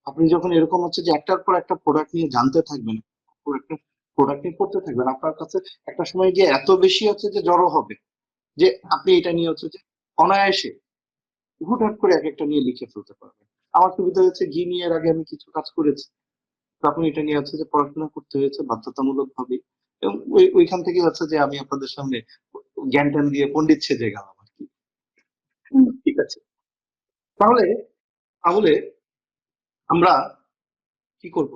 আপনি যখন এরকম হচ্ছে যে একটার পর একটা প্রোডাক্ট নিয়ে জানতে থাকবেন, একটা প্রোডাক্ট নিয়ে পড়তে থাকবেন, আপনার কাছে একটা সময় গিয়ে এত বেশি হচ্ছে যে জড়ো হবে যে আপনি এটা নিয়ে হচ্ছে যে অনায়াসে হুটহাট করে এক একটা নিয়ে লিখে ফেলতে পারবেন। আমার সুবিধা হচ্ছে ঘি নিয়ে এর আগে আমি কিছু কাজ করেছি, তখন এটা নিয়ে হচ্ছে যে পড়াশোনা করতে হয়েছে বাধ্যতামূলক ভাবে। এবং ওইখান থেকে হচ্ছে যে আমি আপনাদের সামনে জ্ঞান ট্যান দিয়ে পণ্ডিত সেজে গেলাম আর কি। ঠিক আছে, তাহলে তাহলে আমরা কি করব?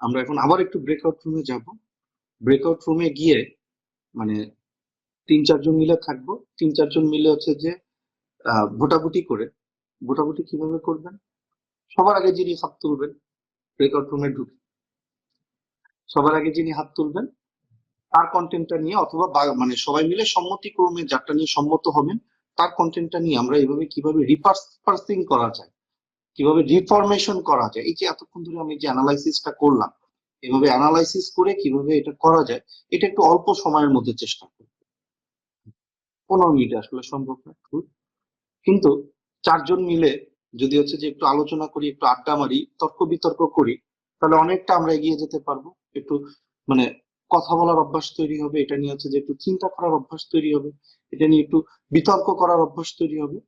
আমরা এখন আবার একটু ব্রেকআউট রুমে যাব। ব্রেকআউট রুমে গিয়ে মানে 3-4 জন মিলে থাকবো। 3-4 জন মিলে হচ্ছে যে ভোটাভুটি করে, ভোটাভুটি কিভাবে করবেন? সবার আগে যিনি হাত তুলবেন ব্রেকআউট রুমে ঢুকে, সবার আগে যিনি হাত তুলবেন তার কন্টেন্টটা নিয়ে, অথবা মানে সবাই মিলে সম্মতিক্রমে যারটা নিয়ে সম্মত হবেন তার কন্টেন্টটা নিয়ে আমরা এভাবে কিভাবে রিপার্সিং করা যায়, কিভাবে রিফরমেশন করা যায়, এই যে এতক্ষণ ধরে আমি যে অ্যানালাইসিসটা করলাম, এভাবে অ্যানালাইসিস করে কিভাবে এটা করা যায়, এটা একটু অল্প সময়ের মধ্যে চেষ্টা করব। 15 মিনিটে আসলে সম্ভব না, কিন্তু 4 জন মিলে যদি হচ্ছে যে একটু আলোচনা করি, একটু আড্ডা মারি, তর্ক বিতর্ক করি, তাহলে অনেকটা আমরা এগিয়ে যেতে পারবো। একটু মানে কথা বলার অভ্যাস তৈরি হবে, এটা নিয়ে হচ্ছে যে একটু চিন্তা করার অভ্যাস তৈরি হবে, এটা নিয়ে একটু বিতর্ক করার অভ্যাস তৈরি হবে।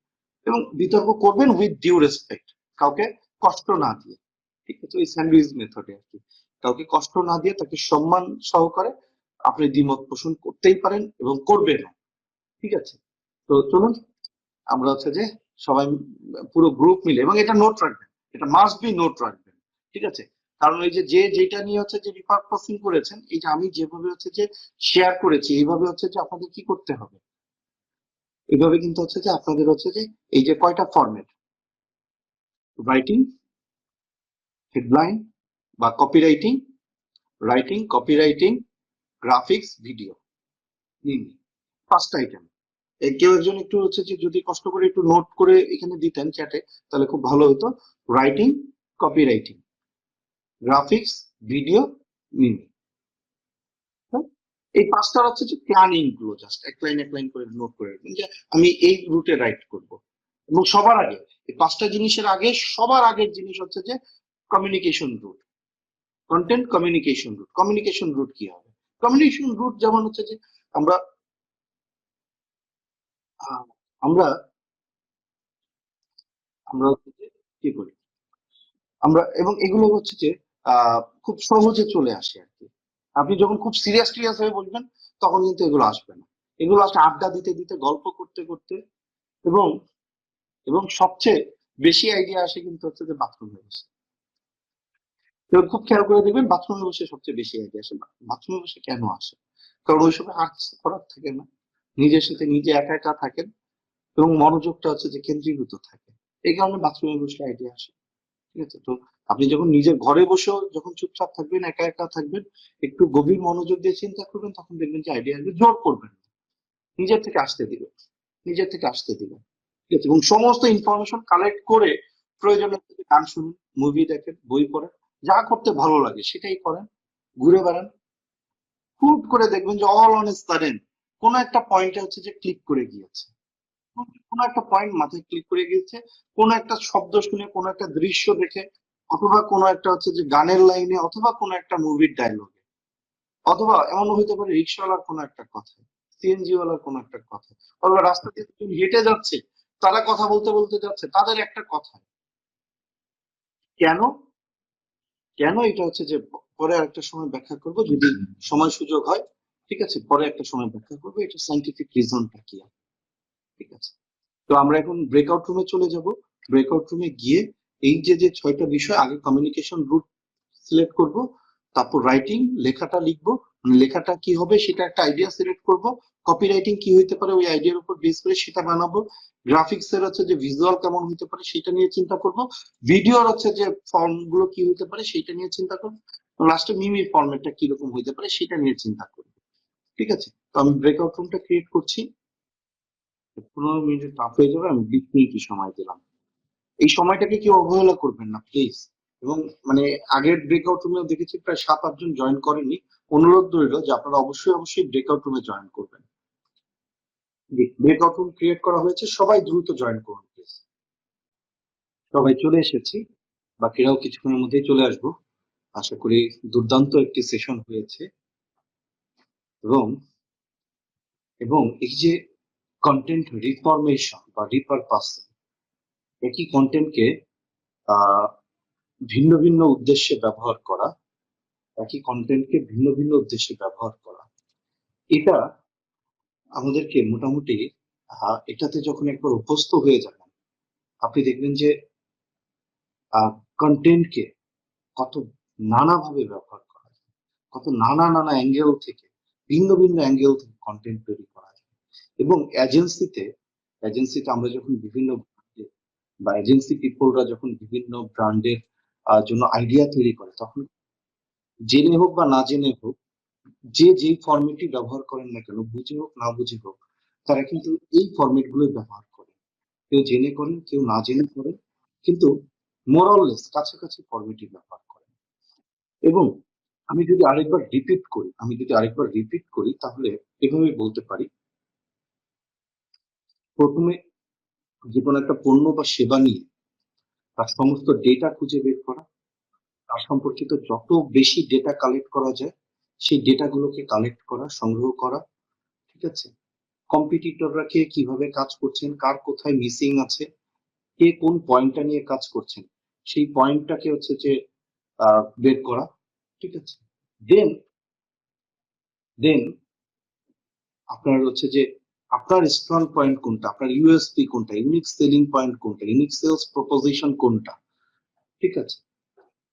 এবং বিতর্ক করবেন উইথ ডিউ রেসপেক্ট, কাউকে কষ্ট না দিয়ে। ঠিক আছে, ওই স্যান্ডউইচ মেথডে আর কি, কাউকে কষ্ট না দিয়ে তাকে সম্মান সহকারে আপনি দ্বিমত পোষণ করতেই পারেন এবং করবেন। ঠিক আছে, তো চলুন আমরা হচ্ছে যে সবাই পুরো গ্রুপ মিলে, এবং এটা নোট রাখবেন, এটা মাস্ট বি নোট রাখবেন, ঠিক আছে? কারণ এই যে যেটা নিয়ে হচ্ছে যে রিপারপাসিং করেছেন, এই যে আমি যেভাবে হচ্ছে যে শেয়ার করেছি, এইভাবে হচ্ছে যে আপনাদের কি করতে হবে, এইভাবে কিন্তু হচ্ছে যে আপনাদের হচ্ছে যে এই যে কয়টা ফরম্যাট, রাইটিং, হেডলাইন বা copywriting, writing, copywriting, graphics, video, পাঁচটা আইটেম। কেউ একজন একটু হচ্ছে যে যদি কষ্ট করে একটু নোট করে এখানে দিতেন চ্যাটে, তাহলে খুব ভালো হতো। রাইটিং, কপিরাইটিং, গ্রাফিক্স, ভিডিও, মিমি। এই পাঁচটা হচ্ছে যে প্ল্যানিং গুলো, জাস্ট এক লাইন করে নোট করে রাখবেন যে আমি এই রুটে রাইট করব। এবং সবার আগে এই পাঁচটা জিনিসের আগে সবার আগের জিনিস হচ্ছে যে communication route, content communication route. Communication route কি হবে? কমিউনিকেশন রুট যেমন হচ্ছে যে আমরা আহ, আমরা আমরা হচ্ছে যে কি করি, আমরা এবং এগুলো হচ্ছে যে খুব সহজে চলে আসে আর কি। আপনি যখন খুব সিরিয়াস হয়ে বলবেন, তখন কিন্তু এগুলো আসবে না। এগুলো আসলে আড্ডা দিতে দিতে, গল্প করতে করতে, এবং এবং সবচেয়ে বেশি আইডিয়া আসে কিন্তু হচ্ছে যে বাথরুমে বসে। এবং খুব খেয়াল করে দেখবেন বাথরুমে বসে সবচেয়ে বেশি আইডিয়া আসে। বাথরুমে বসে কেন আসে? কারণ ওই সময় আর কিছু করার থাকে না, নিজের সাথে নিজে একা একা থাকেন, এবং মনোযোগটা হচ্ছে যে কেন্দ্রীভূত থাকে। এই কারণে বাথরুমে বসে আইডিয়া আসে, ঠিক আছে? তো আপনি যখন নিজের ঘরে বসেও যখন চুপচাপ থাকবেন, একা একা থাকবেন, একটু গভীর মনোযোগ দিয়ে চিন্তা করবেন, তখন দেখবেন যে আইডিয়া আসবে। জোর করবেন না, নিজের থেকে আসতে দিবেন, নিজের থেকে আসতে দিবেন, ঠিক আছে? এবং সমস্ত ইনফরমেশন কালেক্ট করে প্রয়োজনে গান শুনুন, মুভি দেখেন, বই পড়েন, যা করতে ভালো লাগে সেটাই করেন, ঘুরে বেড়ান। হুট করে দেখবেন যে অল অন সাডেন কোনো একটা পয়েন্টে হচ্ছে যে ক্লিক করে গিয়েছে, কোনো একটা পয়েন্ট মাথায় ক্লিক করে গিয়েছে, কোনো একটা শব্দ শুনে, কোনো একটা দৃশ্য দেখে, অথবা কোনো একটা হচ্ছে যে গানের লাইনে, অথবা কোনো একটা মুভির ডায়লগে, অথবা এমন হইতে পারে রিক্সাওয়ালার কোনো একটা কথা, সিএনজি ওয়ালার কোনো একটা কথা, অথবা রাস্তা দিয়ে তুমি হেঁটে যাচ্ছে, তারা কথা বলতে বলতে যাচ্ছে, তাদের একটা কথা। কেন? কেন এটা হচ্ছে যে পরে আরেকটা সময় ব্যাখ্যা করব যদি সময় সুযোগ হয়, ঠিক আছে? পরে একটা সময় ব্যাখ্যা করবো এটা সাইন্টিফিক রিজনটা কি, ঠিক আছে? তো আমরা এখন ব্রেকআউট রুমে চলে যাব। ব্রেকআউট রুমে গিয়ে এই যে যে ছয়টা বিষয়, আগে কমিউনিকেশন রুট সিলেক্ট করব, তারপর রাইটিং, লেখাটা লিখবো, মানে লেখাটা কি হবে সেটা একটা আইডিয়া সিলেক্ট করব। কপি রাইটিং কি হইতে পারে ওই আইডিয়ার উপর বেস করে সেটা বানাবো। গ্রাফিক্স এর হচ্ছে যে ভিজুয়াল কেমন হইতে পারে সেটা নিয়ে চিন্তা করব। ভিডিওর হচ্ছে যে ফর্ম গুলো কি হইতে পারে সেটা নিয়ে চিন্তা করব। লাস্টে মিমির ফরম্যাটটা কিরকম হইতে পারে সেটা নিয়ে চিন্তা করব, ঠিক আছে? তো আমি ব্রেকআউট রুমটা ক্রিয়েট করছি। 15 মিনিট টাফ হয়ে যাবে, আমি 20 মিনিট সময় দিলাম। এই সময়টাকে কেউ অবহেলা করবেন না প্লিজ। এবং মানে আগের ব্রেকআউট রুমেও দেখেছি প্রায় 7-8 জন জয়েন করেনি। অনুরোধ রইল যে আপনারা অবশ্যই ব্রেকআউট রুমে জয়েন করবেন। ব্রেকআউট রুম ক্রিয়েট করা হয়েছে, সবাই দ্রুত জয়েন করুন প্লিজ। সবাই চলে এসেছি, বাকিরাও কিছুক্ষণের মধ্যেই চলে আসবো। আশা করি দুর্দান্ত একটি সেশন হয়েছে। এবং এবং এই যে কন্টেন্ট রিফরমেশন বা রিপারপাসিং, একই কন্টেন্টকে আহ ভিন্ন ভিন্ন উদ্দেশ্যে ব্যবহার করা, একই কন্টেন্টকে ভিন্ন ভিন্ন উদ্দেশ্যে ব্যবহার করা, এটা আমাদেরকে মোটামুটি এটাতে যখন একবার অভ্যস্ত হয়ে যাবেন, আপনি দেখবেন যে কন্টেন্টকে কত নানাভাবে ব্যবহার করা যায়, কত নানা অ্যাঙ্গেল থেকে, ভিন্ন ভিন্ন অ্যাঙ্গেল থেকে কন্টেন্ট তৈরি করা যায়। এবং এজেন্সিতে আমরা যখন বিভিন্ন বা এজেন্সি পিপলরা যখন বিভিন্ন ব্র্যান্ডের জন্য আইডিয়া তৈরি করে, তখন জেনে হোক বা না জেনে হোক, যে যেই ফরম্যাটই ব্যবহার করেন না কেন, বুঝে হোক না বুঝে হোক, তারা কিন্তু এই ফরম্যাট গুলোই ব্যবহার করে। কেউ জেনে করেন, কেউ না জেনে করেন, কিন্তু মোরাললেস কাছাকাছি ফরম্যাটই ব্যবহার করেন। এবং আমি যদি আরেকবার রিপিট করি তাহলে এভাবে বলতে পারি, প্রথমে যে কোনো একটা পণ্য বা সেবা নিয়ে তার সমস্ত ডেটা খুঁজে বের করা, তার সম্পর্কিত যত বেশি ডেটা কালেক্ট করা যায় সেই ডেটাগুলোকে কালেক্ট করা, সংগ্রহ করা, ঠিক আছে? কম্পিটিটররা কে কিভাবে কাজ করছেন, কার কোথায় মিসিং আছে, কে কোন পয়েন্টটা নিয়ে কাজ করছেন, সেই পয়েন্টটাকে হচ্ছে যে বের করা, ঠিক আছে? দেন দেন আপনার হচ্ছে যে আপনার স্ট্রং পয়েন্ট কোনটা, আপনার ইউএসপি কোনটা, ইউনিক সেলিং পয়েন্ট কোনটা, ইউনিক সেলস প্রপোজিশন কোনটা, ঠিক আছে,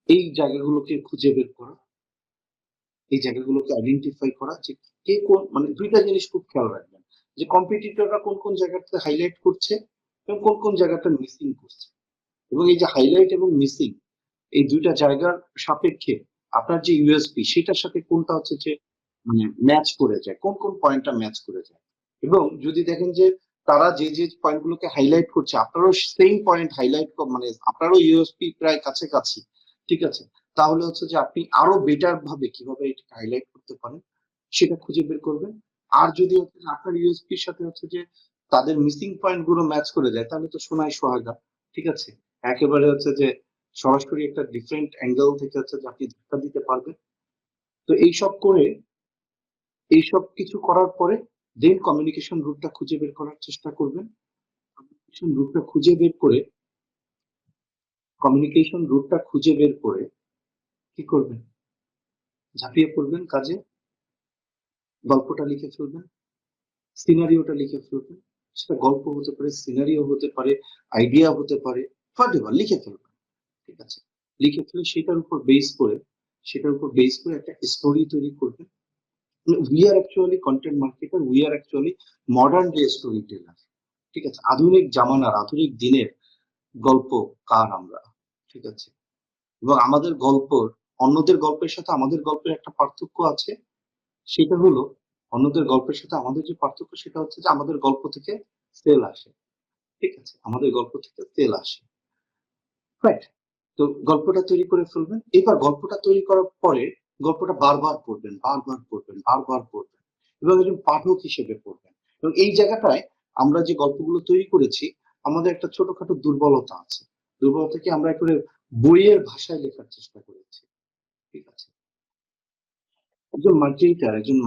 এই জায়গাগুলোকে খুঁজে বের করা, এই জায়গাগুলোকে আইডেন্টিফাই করা যে কে কোন, মানে দুইটা জিনিস খুব খেয়াল রাখবেন যে কম্পিটিটররা কোন কোন জায়গাতে হাইলাইট করছে এবং কোন কোন জায়গাটা মিসিং করছে, এবং এই যে হাইলাইট এবং মিসিং এই দুইটা জায়গার সাপেক্ষে আপনার যে ইউএসপি সেটার সাথে কোনটা হচ্ছে যে মানে ম্যাচ করে যায়, কোন কোন পয়েন্টটা ম্যাচ করে যায়। এবং যদি দেখেন যে তারা যে যে পয়েন্টগুলোকে হাইলাইট করছে আপনারও সেম পয়েন্ট হাইলাইট, মানে আপনারও ইউএসপি প্রায় কাছাকাছি, ঠিক আছে, তাহলে হচ্ছে যে আপনি আরো বেটার ভাবে কিভাবে এটা হাইলাইট করতে পারেন সেটা খুঁজে বের করবেন। আর যদি হচ্ছে যে আপনার ইউএসপির সাথে হচ্ছে যে তাদের মিসিং পয়েন্ট গুলো ম্যাচ করে যায় তাহলে তো সোনায় সোহাগা, ঠিক আছে, একেবারে হচ্ছে যে সরাসরি একটা ডিফারেন্ট অ্যাঙ্গেল থেকে হচ্ছে যে আপনি ধাক্কা দিতে পারবেন। তো এইসব কিছু করার পরে দেন কমিউনিকেশন রুটটা খুঁজে বের করার চেষ্টা করবেন। কমিউনিকেশন রুটটা খুঁজে বের করে কমিউনিকেশন রুটটা খুঁজে বের করে কি করবেন, ঝাঁপিয়ে পড়বেন কাজে, গল্পটা লিখে ফেলবেন, সিনারিওটা লিখে ফেলবেন। সেটা গল্প হতে পারে, সিনারিও হতে পারে, আইডিয়া হতে পারে, হোয়াটএভার লিখে ফেলবেন, ঠিক আছে। লিখে ফেলে সেটার উপর বেস করে একটা স্টোরি তৈরি করবেন। We are actually content marketer, we are actually modern day storyteller, ঠিক আছে, আধুনিক জামানার আধুনিক দিনের গল্পকার আমরা, ঠিক আছে। এবং আমাদের গল্প অন্যদের গল্পের সাথে আমাদের গল্পের একটা পার্থক্য আছে, সেটা হলো অন্যদের গল্পের সাথে আমাদের যে পার্থক্য সেটা হচ্ছে যে আমাদের গল্প থেকে সেল আসে, ঠিক আছে, আমাদের গল্প থেকে সেল আসে, রাইট। তো গল্পটা তৈরি করে ফেলবেন। এবার গল্পটা তৈরি করার পরে গল্পটা বারবার পড়বেন, বারবার পড়বেন, বারবার পড়বেন, এবং একজন পাঠক হিসেবে পড়বেন। এবং এই জায়গাটায় আমরা যে গল্পগুলো তৈরি করেছি আমাদের একটা ছোটখাটো দুর্বলতা আছে, দুর্বলতাকে আমরা করে বইয়ের ভাষায় লেখার চেষ্টা করেছি, ঠিক আছে। একজন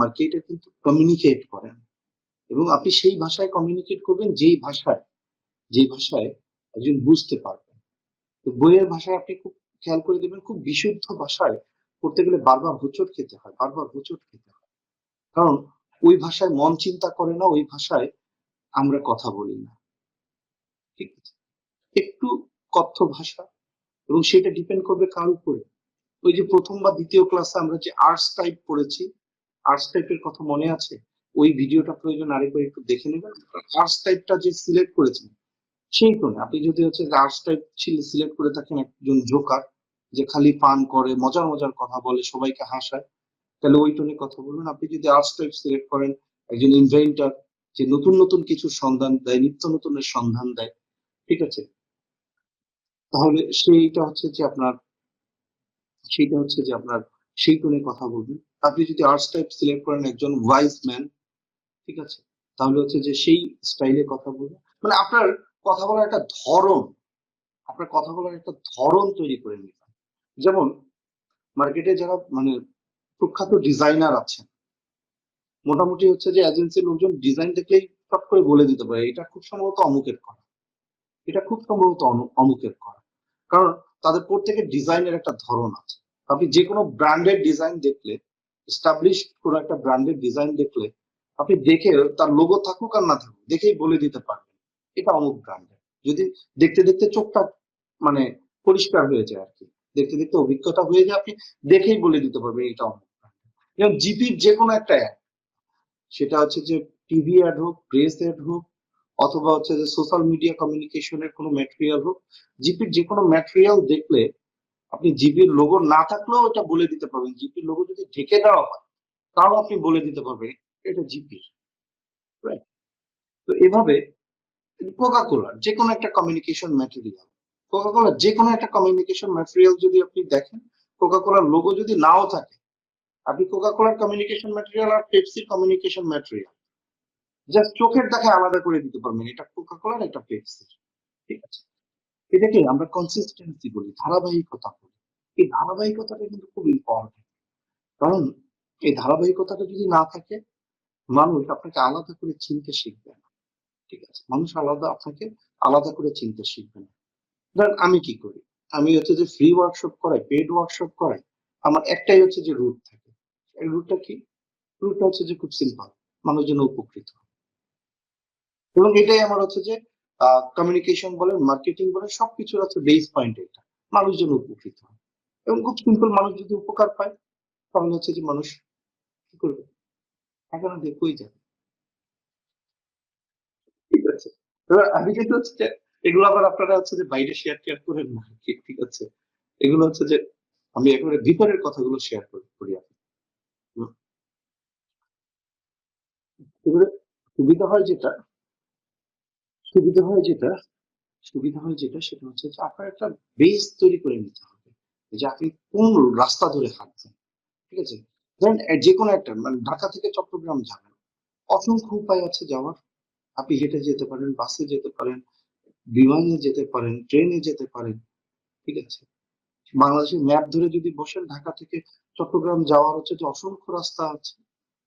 মার্কেটার কিন্তু কমিউনিকেট করেন, এবং আপনি সেই ভাষায় কমিউনিকেট করবেন যেই ভাষায় একজন বুঝতে পারবেন। তো বইয়ের ভাষায় আপনি খুব খেয়াল করে দেবেন, খুব বিশুদ্ধ ভাষায় করতে গেলে বারবার হোঁচট খেতে হয়, বারবার হোঁচট খেতে হয়। কারণ ওই ভাষায় মন চিন্তা করে না, ওই ভাষায় আমরা কথা বলি না, ঠিক আছে। একটু কথ্য ভাষা, এবং সেটা ডিপেন্ড করবে কার উপরে। ওই যে প্রথম বা দ্বিতীয় ক্লাসে আমরা যে আর্টস টাইপ পড়েছি, আর্টস টাইপের কথা মনে আছে? ওই ভিডিওটা প্রয়োজন আরেকবার একটু দেখে নেবেন। আর্টস টাইপটা যে সিলেক্ট করেছেন সেই টোনে আপনি যদি হচ্ছে আর্টস টাইপ সিলেক্ট করে থাকেন, একজন জোকার যে খালি পান করে, মজার মজার কথা বলে, সবাইকে হাসায়, তাহলে ওই টোনে কথা বলবেন। আপনি যদি আর্টস টাইপ সিলেক্ট করেন একজন ইনভেন্টর যে নতুন নতুন কিছু সন্ধান দেয়, নিত্য নতুনের সন্ধান দেয়, ঠিক আছে, তাহলে সেইটা হচ্ছে যে আপনার সেই টোনে কথা বলবেন। আপনি যদি আর্টস টাইপ সিলেক্ট করেন একজন ওয়াইজ ম্যান, ঠিক আছে, তাহলে হচ্ছে যে সেই স্টাইলে কথা বলবেন। মানে আপনার কথা বলার একটা ধরন তৈরি করে নিতে হবে। যেমন মার্কেটে যারা মানে প্রখ্যাত ডিজাইনার আছেন, মোটামুটি হচ্ছে যে এজেন্সির লোকজন ডিজাইন দেখলেই চট করে বলে দিতে পারে এটা খুব সম্ভবত অমুকের করা, এটা খুব সম্ভবত অমুকের করা। কারণ তাদের প্রত্যেকের ডিজাইনের একটা ধরন আছে। আপনি যে কোনো ব্র্যান্ডের ডিজাইন দেখলে, এস্টাবলিশ কোনো একটা ব্র্যান্ডের ডিজাইন দেখলে আপনি দেখে তার লোগো থাকুক আর না থাকুক দেখেই বলে দিতে পারবেন এটা অমুক ব্র্যান্ডের। যদি দেখতে দেখতে চোখটা মানে পরিষ্কার হয়ে যায় আর কি, দেখতে দেখতে অভিজ্ঞতা হয়ে যায়, আপনি দেখেই বলে দিতে পারবেন এটা অমুক ব্র্যান্ডের। যেমন জিপির যে কোনো একটা অ্যাড, সেটা হচ্ছে যে টিভি অ্যাড হোক, প্রেস অ্যাড হোক, অথবা হচ্ছে যে সোশ্যাল মিডিয়া কমিউনিকেশনের কোনো ম্যাটেরিয়াল হোক, জিপির যে কোনো ম্যাটেরিয়াল দেখলে আপনি জিপির লোগো না থাকলেও এটা বলে দিতে পারবেন। জিপির লোগো যদি ঢেকে দেওয়া হয় তাও আপনি বলে দিতে পারবেন এটা জিপির, রাইট। তো এভাবে কোকাকোলার যে কোনো একটা কমিউনিকেশন ম্যাটেরিয়াল, কোকাকোলার যে কোনো একটা কমিউনিকেশন ম্যাটেরিয়াল যদি আপনি দেখেন, কোকাকোলার লোগো যদি নাও থাকে, আপনি কোকাকোলার কমিউনিকেশন ম্যাটেরিয়াল আর পেপসির কমিউনিকেশন ম্যাটেরিয়াল জাস্ট চোখের দেখায় আলাদা করে দিতে পারবেন এটা কোকাকোলার, এটা পেপসির, ঠিক আছে। এটাকে আমরা কনসিস্টেন্সি বলি, ধারাবাহিকতা বলি। এই ধারাবাহিকতাটা কিন্তু খুব ইম্পর্টেন্ট। কারণ এই ধারাবাহিকতাটা যদি না থাকে মানুষ আপনাকে আলাদা করে চিনতে শিখবে না, ঠিক আছে, মানুষ আপনাকে আলাদা করে চিনতে শিখবে না। ধরেন আমি কি করি, আমি হচ্ছে যে ফ্রি ওয়ার্কশপ করাই, পেড ওয়ার্কশপ করাই, আমার একটাই হচ্ছে যে রুট থাকে। এই রুটটা কি? রুটটা হচ্ছে যে খুব সিম্পল, মানুষ যেন উপকৃত হয়। এবং এটাই আমার হচ্ছে যে কমিউনিকেশন বলেন, মার্কেটিং বলেন, সবকিছুর হচ্ছে বেস পয়েন্ট এটা, মানুষ যেন উপকৃত হয়। এবং খুব সিম্পল, মানুষ যদি উপকার পায় তাহলে হচ্ছে যে মানুষ কি করবে, টাকা না দিয়ে কই যাবে। ঠিক আছে, এবার আমি কিন্তু হচ্ছে যে এগুলো আবার আপনারা হচ্ছে যে বাইরে শেয়ার টেয়ার করেন না, ঠিক আছে, এগুলো হচ্ছে যে আমি একেবারে ভিতরের কথাগুলো শেয়ার করি আপনি। এবারে সুবিধা হয় যেটা সুবিধা হয় যেটা সুবিধা হয় যেটা সেটা হচ্ছে যে আপনার একটা বেস তৈরি করে নিতে হবে, যে আপনি কোন রাস্তা ধরে হাঁটছেন। ঠিক আছে, ধরেন যে কোনো একটা, মানে ঢাকা থেকে চট্টগ্রাম যাবেন, অসংখ্য উপায় আছে যাওয়ার। আপনি হেঁটে যেতে পারেন, বাসে যেতে পারেন, বিমানে যেতে পারেন, ট্রেনে যেতে পারেন। ঠিক আছে, বাংলাদেশের ম্যাপ ধরে যদি বসেন, ঢাকা থেকে চট্টগ্রাম যাওয়ার হচ্ছে যে অসংখ্য রাস্তা আছে।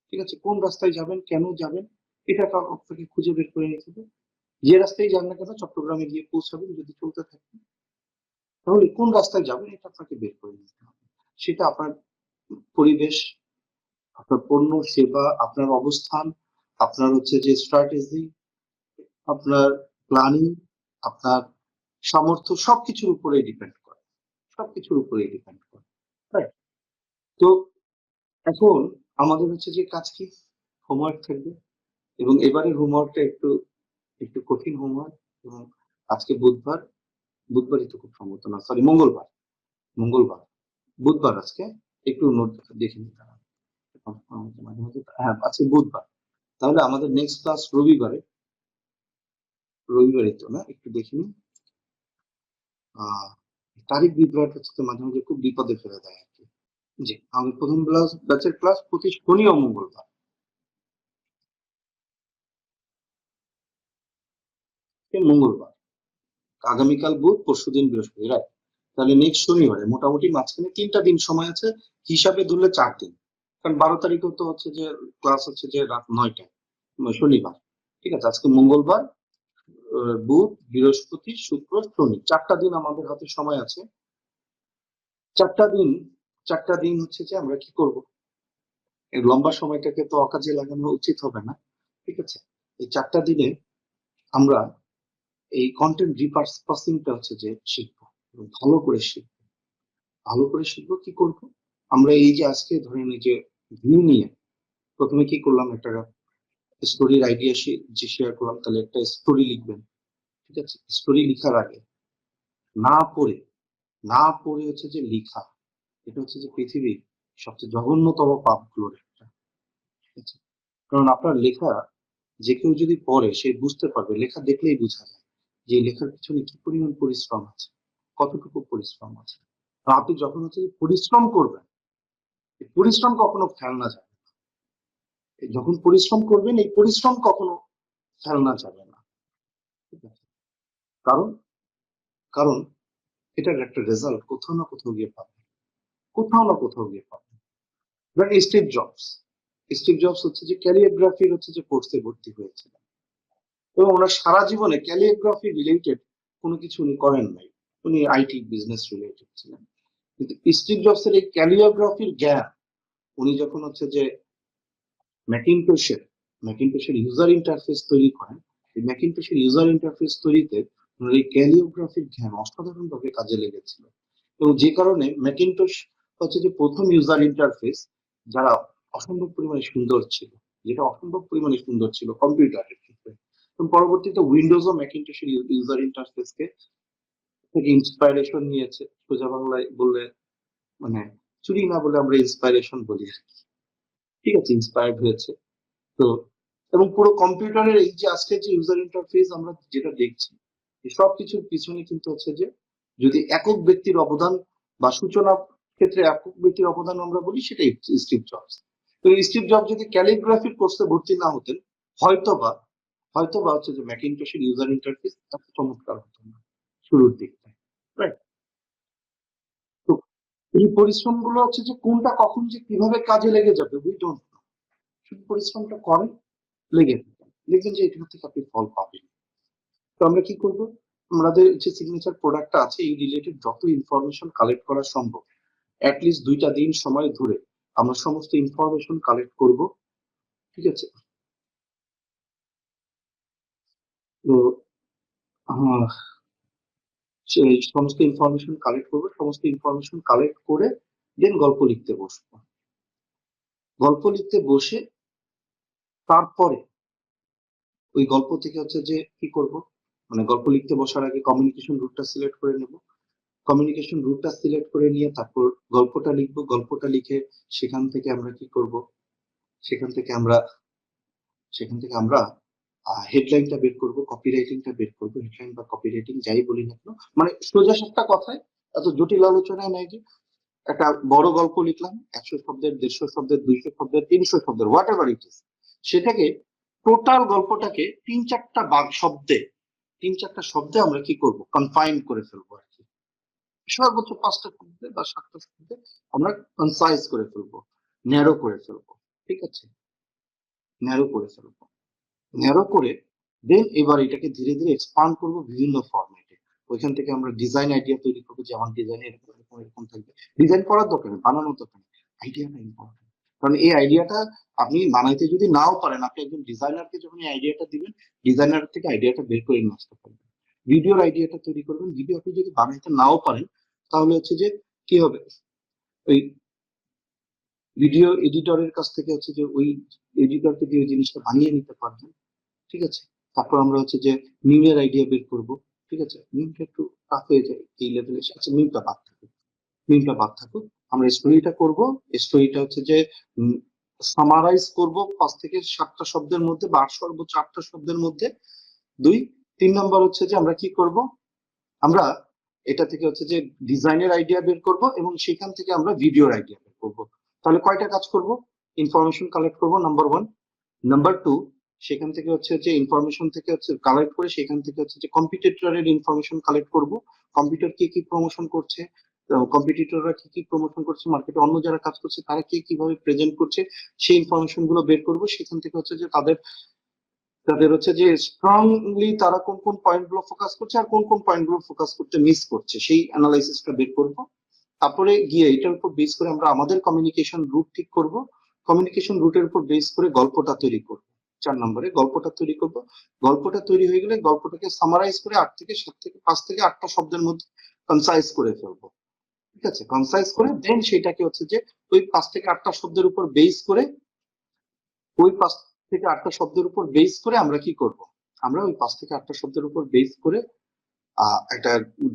ঠিক আছে, কোন রাস্তায় যাবেন, কেন যাবেন, এটা আপনাকে খুঁজে বের করে নিতে হবে। যে রাস্তায় যান না কেন চট্টগ্রামে গিয়ে পৌঁছাবেন যদি চলতে থাকেন, তাহলে কোন রাস্তায় যাবেন এটা আপনাকে বের করে নিতে হবে। সেটা আপনার পরিবেশ, আপনার পণ্য সেবা, আপনার অবস্থান, আপনার হচ্ছে যে স্ট্র্যাটেজি, আপনার প্ল্যানিং, আপনার সামর্থ্য, সবকিছুর উপরেই ডিপেন্ড করে, সবকিছুর উপরেই ডিপেন্ড করে। রাইট? তো এখন আমাদের হচ্ছে যে কাজ কি, হোমওয়ার্ক থাকবে, এবং এবারের হোমওয়ার্কটা একটু একটু কঠিন হোমওয়ার্ক। এবং আজকে বুধবার, বুধবারই তো খুব সম্ভবত, না সরি, মঙ্গলবার, মঙ্গলবার, বুধবার আজকে, একটু নোট দেখে নিতে হবে। মাঝে মাঝে, হ্যাঁ আজকে বুধবার, তাহলে আমাদের নেক্সট ক্লাস রবিবারে, রবিবারই তো না, একটু দেখে নিন। আহ তারিখ বিভ্রাট হচ্ছে তো মাঝে মাঝে খুব বিপদে ফেলে দেয় আর কি। জি, আমাদের প্রথম ব্যাচের ক্লাস প্রতি শনি ও মঙ্গলবার। মঙ্গলবার, আগামীকাল বুধ, পরশুদিন বৃহস্পতি, রাইট? তাহলে নেক্সট শনিবারে মোটামুটি মাঝখানে 3টা দিন সময় আছে, হিসাবে ধরলে 4 দিন। কারণ 12 তারিখেও তো হচ্ছে যে ক্লাস হচ্ছে যে রাত 9টায়, শনিবার। ঠিক আছে, আজকে মঙ্গলবার, বুধ, বৃহস্পতি, শুক্র, শনি, 4টা দিন আমাদের হাতে সময় আছে। 4টা দিন, 4টা দিন হচ্ছে যে আমরা কি করব, এই লম্বা সময়টাকে তো অকাজে লাগানো উচিত হবে না। ঠিক আছে, এই 4টা দিনে আমরা এই কন্টেন্ট রিপার্সিংটা হচ্ছে যে শিখবো, এবং ভালো করে শিখবো। ভালো করে শিখবো কি করব, আমরা এই যে আজকে ধরেন এই যে ভিউ নিয়ে প্রথমে কি করলাম, একটা স্টোরির আইডিয়া যে শেয়ার করলাম, তাহলে একটা স্টোরি লিখবেন। ঠিক আছে, স্টোরি লিখার আগে না পড়ে, না পড়ে হচ্ছে যে লিখা, এটা হচ্ছে যে পৃথিবীর সবচেয়ে জঘন্যতম পাপগুলোর একটা। ঠিক আছে, কারণ আপনার লেখা যে কেউ যদি পড়ে সে বুঝতে পারবে, লেখা দেখলেই বোঝা যায় যে এই লেখার পিছনে কি পরিমাণ পরিশ্রম আছে, কতটুকু পরিশ্রম আছে। আর আপনি যখন হচ্ছে যে পরিশ্রম করবেন, এই পরিশ্রম কখনো ফেলনা যাবে না। যখন পরিশ্রম করবেন, এই পরিশ্রম কখনো ফেলনা যাবে না। ঠিক আছে, কারণ কারণ এটার একটা রেজাল্ট কোথাও না কোথাও গিয়ে পাবেন, কোথাও না কোথাও গিয়ে পাবেন। ধরেন স্টিভ জবস হচ্ছে যে ক্যালিওগ্রাফির হচ্ছে যে কোর্সে ভর্তি হয়েছিলেন, এবং ওনার সারা জীবনে ক্যালিওগ্রাফি রিলেটেড কোনো কিছু উনি করেন নাই, উনি আইটি বিজনেস রিলেটেড ছিলেন। কিন্তু স্টিভ জবসের এই ক্যালিওগ্রাফির জ্ঞান উনি যখন হচ্ছে যে ম্যাকিনটোশের ম্যাকিনটোশের ইউজার ইন্টারফেস তৈরি করেন, এই ম্যাকিনটোশের ইউজার ইন্টারফেস তৈরিতে ওনার এই ক্যালিওগ্রাফির জ্ঞান অসাধারণভাবে কাজে লেগেছিল। এবং যে কারণে ম্যাকিনটোশ হচ্ছে যে প্রথম ইউজার ইন্টারফেস যারা অসম্ভব পরিমাণে সুন্দর ছিল, যেটা অসম্ভব পরিমাণে সুন্দর ছিল কম্পিউটারের ক্ষেত্রে। এবং পরবর্তীতে উইন্ডোজ ও ম্যাকিনটোশের ইউজার ইন্টারফেসকে থেকে ইন্সপাইরেশন নিয়েছে, সোজা বাংলায় বললে মানে চুরি না বলে আমরা ইন্সপাইরেশন বলি আর কি। ঠিক আছে, ইন্সপায়ার্ড হয়েছে। তো এবং পুরো কম্পিউটারের এই যে আজকে যে ইউজার ইন্টারফেস আমরা যেটা দেখছি, এই সব কিছুর পিছনে কিন্তু হচ্ছে যে যদি একক ব্যক্তির অবদান বা সূচনা ক্ষেত্রে একক ব্যক্তির অবদান আমরা বলি, সেটাই স্টিভ জবস। তো স্টিভ জবস যদি ক্যালিগ্রাফির কোর্সে ভর্তি না হতেন, হয়তোবা হয়তোবা হচ্ছে যে ম্যাকিনটশের ইউজার ইন্টারফেস এত চমৎকার হতো না শুরুর দিকটায়। রাইট? তো এই পরিশ্রম গুলো হচ্ছে যে কোনটা কখন যে কিভাবে কাজে লেগে যাবে উই ডোন্ট নো। শুধু পরিশ্রমটা করেন, লেগে থাকেন, দেখবেন যে এখান থেকে আপনি ফল পাবেন। তো আমরা কি করব, আমাদের যে সিগনেচার প্রোডাক্টটা আছে এই রিলেটেড যত ইনফরমেশন কালেক্ট করা সম্ভব, অ্যাটলিস্ট 2টা দিন সময় ধরে আমরা সমস্ত ইনফরমেশন কালেক্ট করব। ঠিক আছে, তো আহ, সেই সমস্ত ইনফরমেশন কালেক্ট করবো, সমস্ত ইনফরমেশন কালেক্ট করে দেন গল্প লিখতে বসবো। গল্প লিখতে বসে তারপরে ওই গল্প থেকে হচ্ছে যে কি করব, মানে গল্প লিখতে বসার আগে কমিউনিকেশন রুটটা সিলেক্ট করে নেব। কমিউনিকেশন রুটটা সিলেক্ট করে নিয়ে তারপর গল্পটা লিখবো। গল্পটা লিখে সেখান থেকে আমরা কি করব, সেখান থেকে আমরা সেখান থেকে আমরা হেডলাইনটা বের করব, কপি রাইটিংটা বের করবো, হেডলাইন বা কপি রাইটিং যাই বলি না কেন, মানে সোজা সাপটা কথায়, এত জটিল আলোচনায় নাই যে একটা বড় গল্প লিখলাম 100 শব্দের, 150 শব্দের, 200 শব্দের, 300 শব্দের, হোয়াট এভার ইট ইস, সেটাকে টোটাল গল্পটাকে 3-4টা শব্দে আমরা কি করব, কনফাইন করে ফেলবো আর কি। সর্বোচ্চ 5টা শব্দে বা 7টা শব্দে আমরা কনসাইজ করে ফেলবো, ন্যারো করে ফেলবো। ঠিক আছে, ন্যারো করে ফেলবো, ন্যারো করে দেন এবার এটাকে ধীরে ধীরে এক্সপান্ড করব বিভিন্ন ফরম্যাটে। ওইখান থেকে আমরা ডিজাইন আইডিয়া তৈরি করবো, যে আমার ডিজাইনে এরকম এরকম এরকম থাকবে। ডিজাইন করার দরকার নেই, বানানোর দরকার নেই, আইডিয়াটা ইম্পর্টেন্ট। কারণ এই আইডিয়াটা আপনি বানাইতে যদি নাও পারেন, আপনি একজন ডিজাইনারকে যখন এই আইডিয়াটা দিবেন, ডিজাইনার থেকে আইডিয়াটা বের করে নিয়ে আসতে পারবেন। ভিডিওর আইডিয়াটা তৈরি করবেন, ভিডিও আপনি যদি বানাইতে নাও পারেন, তাহলে হচ্ছে যে কি হবে, ওই ভিডিও এডিটরের কাছ থেকে হচ্ছে যে ওই এডিটরকে দিয়ে ওই জিনিসটা বানিয়ে নিতে পারবেন। ঠিক আছে, তারপর আমরা হচ্ছে যে মিমের আইডিয়া বের করব। ঠিক আছে, মিমটা একটু টাফ হয়ে যায় এই লেভেলে, আচ্ছা মিমটা বাদ থাকুক, মিমটা বাদ থাকুক। আমরা স্টোরিটা করব, স্টোরিটা হচ্ছে যে সামারাইজ করব 5 থেকে 7টা শব্দের মধ্যে বা সর্বোচ্চ 8টা শব্দের মধ্যে। 3 নম্বর হচ্ছে যে আমরা কি করব, আমরা এটা থেকে হচ্ছে যে ডিজাইনের আইডিয়া বের করব এবং সেখান থেকে আমরা ভিডিওর আইডিয়া বের করব। তাহলে কয়টা কাজ করব, ইনফরমেশন কালেক্ট করব নাম্বার 1, নাম্বার 2 সেখান থেকে হচ্ছে যে ইনফরমেশন থেকে হচ্ছে কালেক্ট করে সেখান থেকে হচ্ছে যে কম্পিটিটরের ইনফরমেশন কালেক্ট করব, কম্পিউটার কি কি প্রমোশন করছে, কম্পিটিটররা কি কি প্রমোশন করছে, মার্কেটে অন্য যারা কাজ করছে তারা কি কিভাবে প্রেজেন্ট করছে, সেই ইনফরমেশন গুলো বের করব। সেখান থেকে হচ্ছে যে তাদের তাদের হচ্ছে যে স্ট্রংলি তারা কোন কোন পয়েন্ট গুলো ফোকাস করছে আর কোন কোন পয়েন্ট গুলো ফোকাস করতে মিস করছে, সেই অ্যানালাইসিসটা বের করব। তারপরে গিয়ে এটার উপর বেস করে আমরা আমাদের কমিউনিকেশন রুট ঠিক করব, কমিউনিকেশন রুটের উপর বেস করে গল্পটা তৈরি করব। 4 নম্বরে গল্পটা তৈরি করব। গল্পটা তৈরি হয়ে গেলে গল্পটাকে সামারাইজ করে 5 থেকে 7 থেকে 8টা শব্দের মধ্যে কনসাইজ করে ফেলবো। ঠিক আছে, কনসাইজ করে দেন সেটাকে হচ্ছে যে ওই 5 থেকে 8টা শব্দের উপর বেস করে, ওই 5 থেকে 8টা শব্দের উপর বেস করে আমরা কি করব, আমরা ওই 5 থেকে 8টা শব্দের উপর বেস করে একটা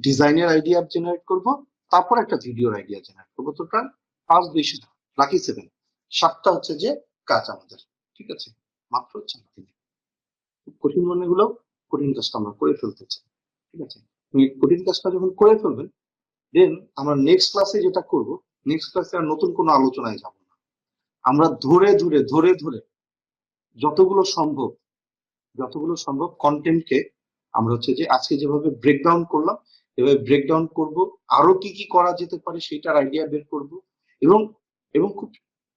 ডিজাইনের আইডিয়া জেনারেট করব, তারপর একটা ভিডিওর আইডিয়া জেনারেট করবো। টোটাল 5 2 লাকি 7, 7টা হচ্ছে যে কাজ আমাদের। ঠিক আছে, মাত্র 4 দিনে খুব কঠিন মনে গুলো, কঠিন কাজটা আমরা করে ফেলতে চাই। ঠিক আছে, তুমি কঠিন কাজটা যখন করে ফেলবেন, দেন আমরা নেক্সট ক্লাসে যেটা করব, নেক্সট ক্লাসে আর নতুন কোনো আলোচনায় যাব না, আমরা ধরে ধরে ধরে ধরে যতগুলো সম্ভব যতগুলো সম্ভব কন্টেন্টকে আমরা হচ্ছে যে আজকে যেভাবে ব্রেকডাউন করলাম, এভাবে ব্রেকডাউন করব, আরো কি কি করা যেতে পারে সেটার আইডিয়া বের করব। এবং এবং খুব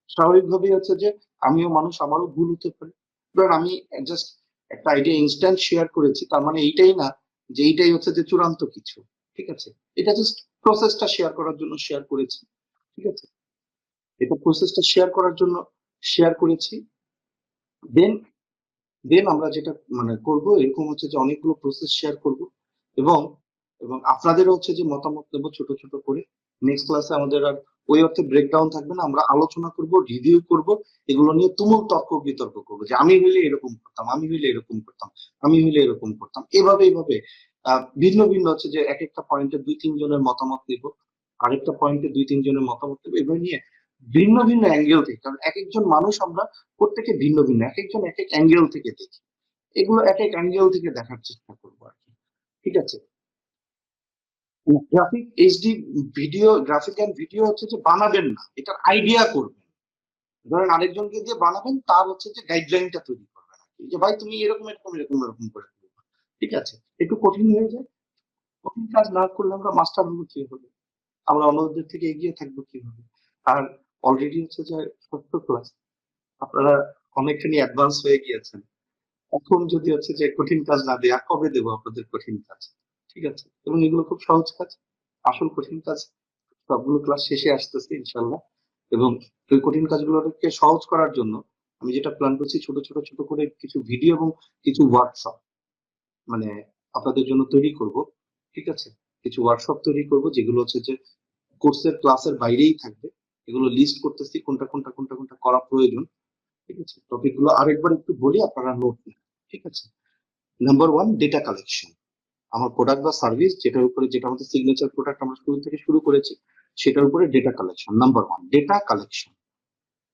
স্বাভাবিকভাবে হচ্ছে যে আমিও মানুষ, আমারও ভুল হতে পারে। ধরেন আমি জাস্ট একটা আইডিয়া ইনস্ট্যান্ট শেয়ার করেছি, তার মানে এইটাই না যে এইটাই হচ্ছে যে চূড়ান্ত কিছু। ঠিক আছে, এটা জাস্ট প্রসেসটা শেয়ার করার জন্য শেয়ার করেছি। ঠিক আছে, এটা প্রসেসটা শেয়ার করার জন্য শেয়ার করেছি। দেন দেন আমরা যেটা মানে করব, এরকম হচ্ছে যে অনেকগুলো প্রসেস শেয়ার করব এবং এবং আপনাদের হচ্ছে যে মতামত নেব ছোট ছোট করে। নেক্সট ক্লাসে আমাদের আর ওই অর্থে ব্রেকডাউন থাকবে না, আমরা আলোচনা করব, রিভিউ করব, এগুলো নিয়ে তুমুল তর্ক বিতর্ক করবো, যে আমি হইলে এরকম করতাম, আমি হইলে এরকম করতাম, আমি হইলে এরকম করতাম, এভাবে এভাবে ভিন্ন ভিন্ন হচ্ছে যে এক একটা পয়েন্টে 2 3 জনের মতামত নিব, আরেকটা পয়েন্টে 2 3 জনের মতামত নেব, এভাবে নিয়ে ভিন্ন ভিন্ন অ্যাঙ্গেল থেকে, কারণ এক একজন মানুষ আমরা প্রত্যেকে ভিন্ন ভিন্ন, এক একজন এক এক অ্যাঙ্গেল থেকে দেখি, এগুলো এক এক অ্যাঙ্গেল থেকে দেখার চেষ্টা করবো আর কি। ঠিক আছে, graphic HD video, graphic and video হচ্ছে যে বানাবেন না, এটার আইডিয়া করবেন। ধরেন আরেকজনকে দিয়ে বানাবেন, তার হচ্ছে যে গাইডলাইনটা তৈরি করবেন আর কি, যে ভাই তুমি এরকম এরকম এরকম এরকম করে করবে। ঠিক আছে, একটু কঠিন হয়ে যায়, কঠিন কাজ না করলে আমরা মাস্টার হবো কিভাবে, আমরা অন্যদের থেকে এগিয়ে থাকবো কিভাবে। আর অলরেডি হচ্ছে যে 6th ক্লাস, আপনারা অনেকখানি অ্যাডভান্স হয়ে গিয়েছেন, এখন যদি হচ্ছে যে কঠিন কাজ না দেয়, আর কবে দেবো আপনাদের কঠিন কাজ। ঠিক আছে, এবং এগুলো খুব সহজ কাজ, আসল কঠিন কাজ সবগুলো ক্লাস শেষে আসতেছে ইনশাল্লাহ। এবং ওই কঠিন কাজগুলোকে সহজ করার জন্য আমি যেটা প্ল্যান করছি, ছোট ছোট ছোট করে কিছু ভিডিও এবং কিছু ওয়ার্কশপ, মানে আপনাদের জন্য তৈরি করব, ঠিক আছে? কিছু ওয়ার্কশপ তৈরি করব যেগুলো হচ্ছে যে কোর্সের ক্লাসের বাইরেই থাকবে। এগুলো লিস্ট করতেছি কোনটা কোনটা কোনটা কোনটা করা প্রয়োজন, ঠিক আছে? টপিক গুলো আরেকবার একটু বলি, আপনারা নোট নিন, ঠিক আছে? Number 1, data collection. আমার প্রোডাক্ট বা সার্ভিস যেটার উপরে, যেটা আমাদের সিগনেচার প্রোডাক্ট আমরা শুরু থেকে শুরু করেছি, সেটার উপরে data collection. Number 1, data collection.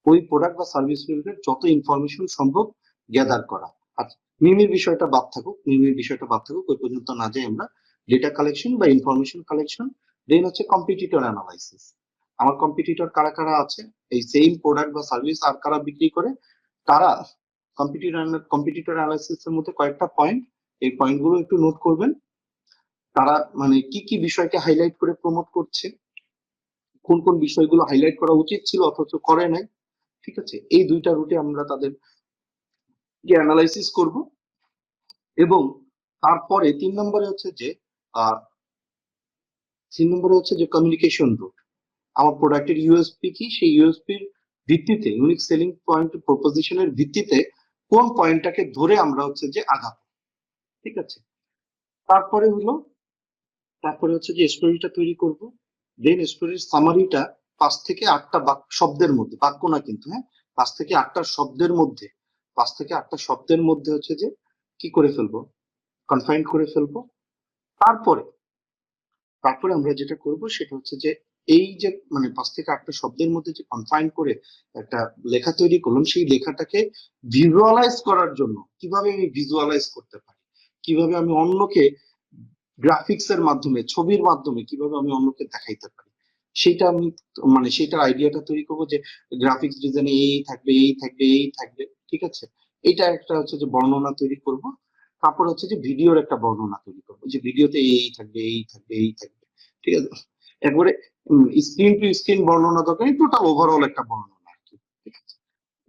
ওই প্রোডাক্ট বা সার্ভিস রিলেটেড যত ইনফরমেশন সম্ভব গ্যাদার করা। আচ্ছা, মিমির বিষয়টা বাদ থাকুক, মিমির বিষয়টা বাদ থাকুক, ওই পর্যন্ত না যাই আমরা। ডেটা কালেকশন বা ইনফরমেশন কালেকশন। দেন হচ্ছে কম্পিটিটর অ্যানালাইসিস। আমার কম্পিটিটর কারা কারা আছে, এই সেম প্রোডাক্ট বা সার্ভিস আর কারা বিক্রি করে, তারা কম্পিটিটর অ্যানালাইসিস এর মধ্যে কয়েকটা পয়েন্ট, এই পয়েন্ট গুলো একটু নোট করবেন। তারা মানে কি কি বিষয়কে হাইলাইট করে প্রমোট করছে, কোন কোন বিষয়গুলো হাইলাইট করা উচিত ছিল অথচ করে নাই, ঠিক আছে? এই দুইটা রুটে আমরা তাদের অ্যানালাইসিস করব। এবং তারপরে 3 নম্বরে হচ্ছে যে আহ 3 নম্বরে হচ্ছে যে কমিউনিকেশন রুট। আমার প্রোডাক্টের ইউএসপি কি, সেই ইউএসপির ভিত্তিতে, ইউনিক সেলিং পয়েন্ট প্রপোজিশনের ভিত্তিতে কোন পয়েন্টটাকে ধরে আমরা হচ্ছে যে আগাবো, ঠিক আছে? তারপরে হলো, তারপরে হচ্ছে যে স্টোরিটা তৈরি করব। দেন স্টোরির সামারিটা 5 থেকে 8টা শব্দের মধ্যে, বাক্য না কিন্তু, হ্যাঁ, 5 থেকে 8টা শব্দের মধ্যে, 5 থেকে 8টা শব্দের মধ্যে হচ্ছে যে কি করে ফেলবো, কনফাইন করে ফেলবো। তারপরে তারপরে আমরা যেটা করব সেটা হচ্ছে যে এই যে মানে 5 থেকে 8টা শব্দের মধ্যে যে কনফাইন করে একটা লেখা তৈরি করলাম, সেই লেখাটাকে ভিজুয়ালাইজ করার জন্য কিভাবে আমি ভিজুয়ালাইজ করতে পারি, কিভাবে আমি অন্যকে গ্রাফিক্স এর মাধ্যমে, ছবির মাধ্যমে কিভাবে আমি অন্যকে দেখাইতে পারি, সেটা আমি মানে সেটার আইডিয়াটা তৈরি করবো যে গ্রাফিক্স ডিজাইনে এই থাকবে, এই থাকবে, এই থাকবে, ঠিক আছে? এটা একটা হচ্ছে যে বর্ণনা তৈরি করব। তারপর হচ্ছে যে ভিডিওর একটা বর্ণনা তৈরি করবো, যে ভিডিওতে এই থাকবে, এই থাকবে, এই থাকবে, ঠিক আছে? একবারে স্ক্রিন টু স্ক্রিন বর্ণনা দরকার, টোটাল ওভারঅল একটা বর্ণনা আর কি, ঠিক আছে?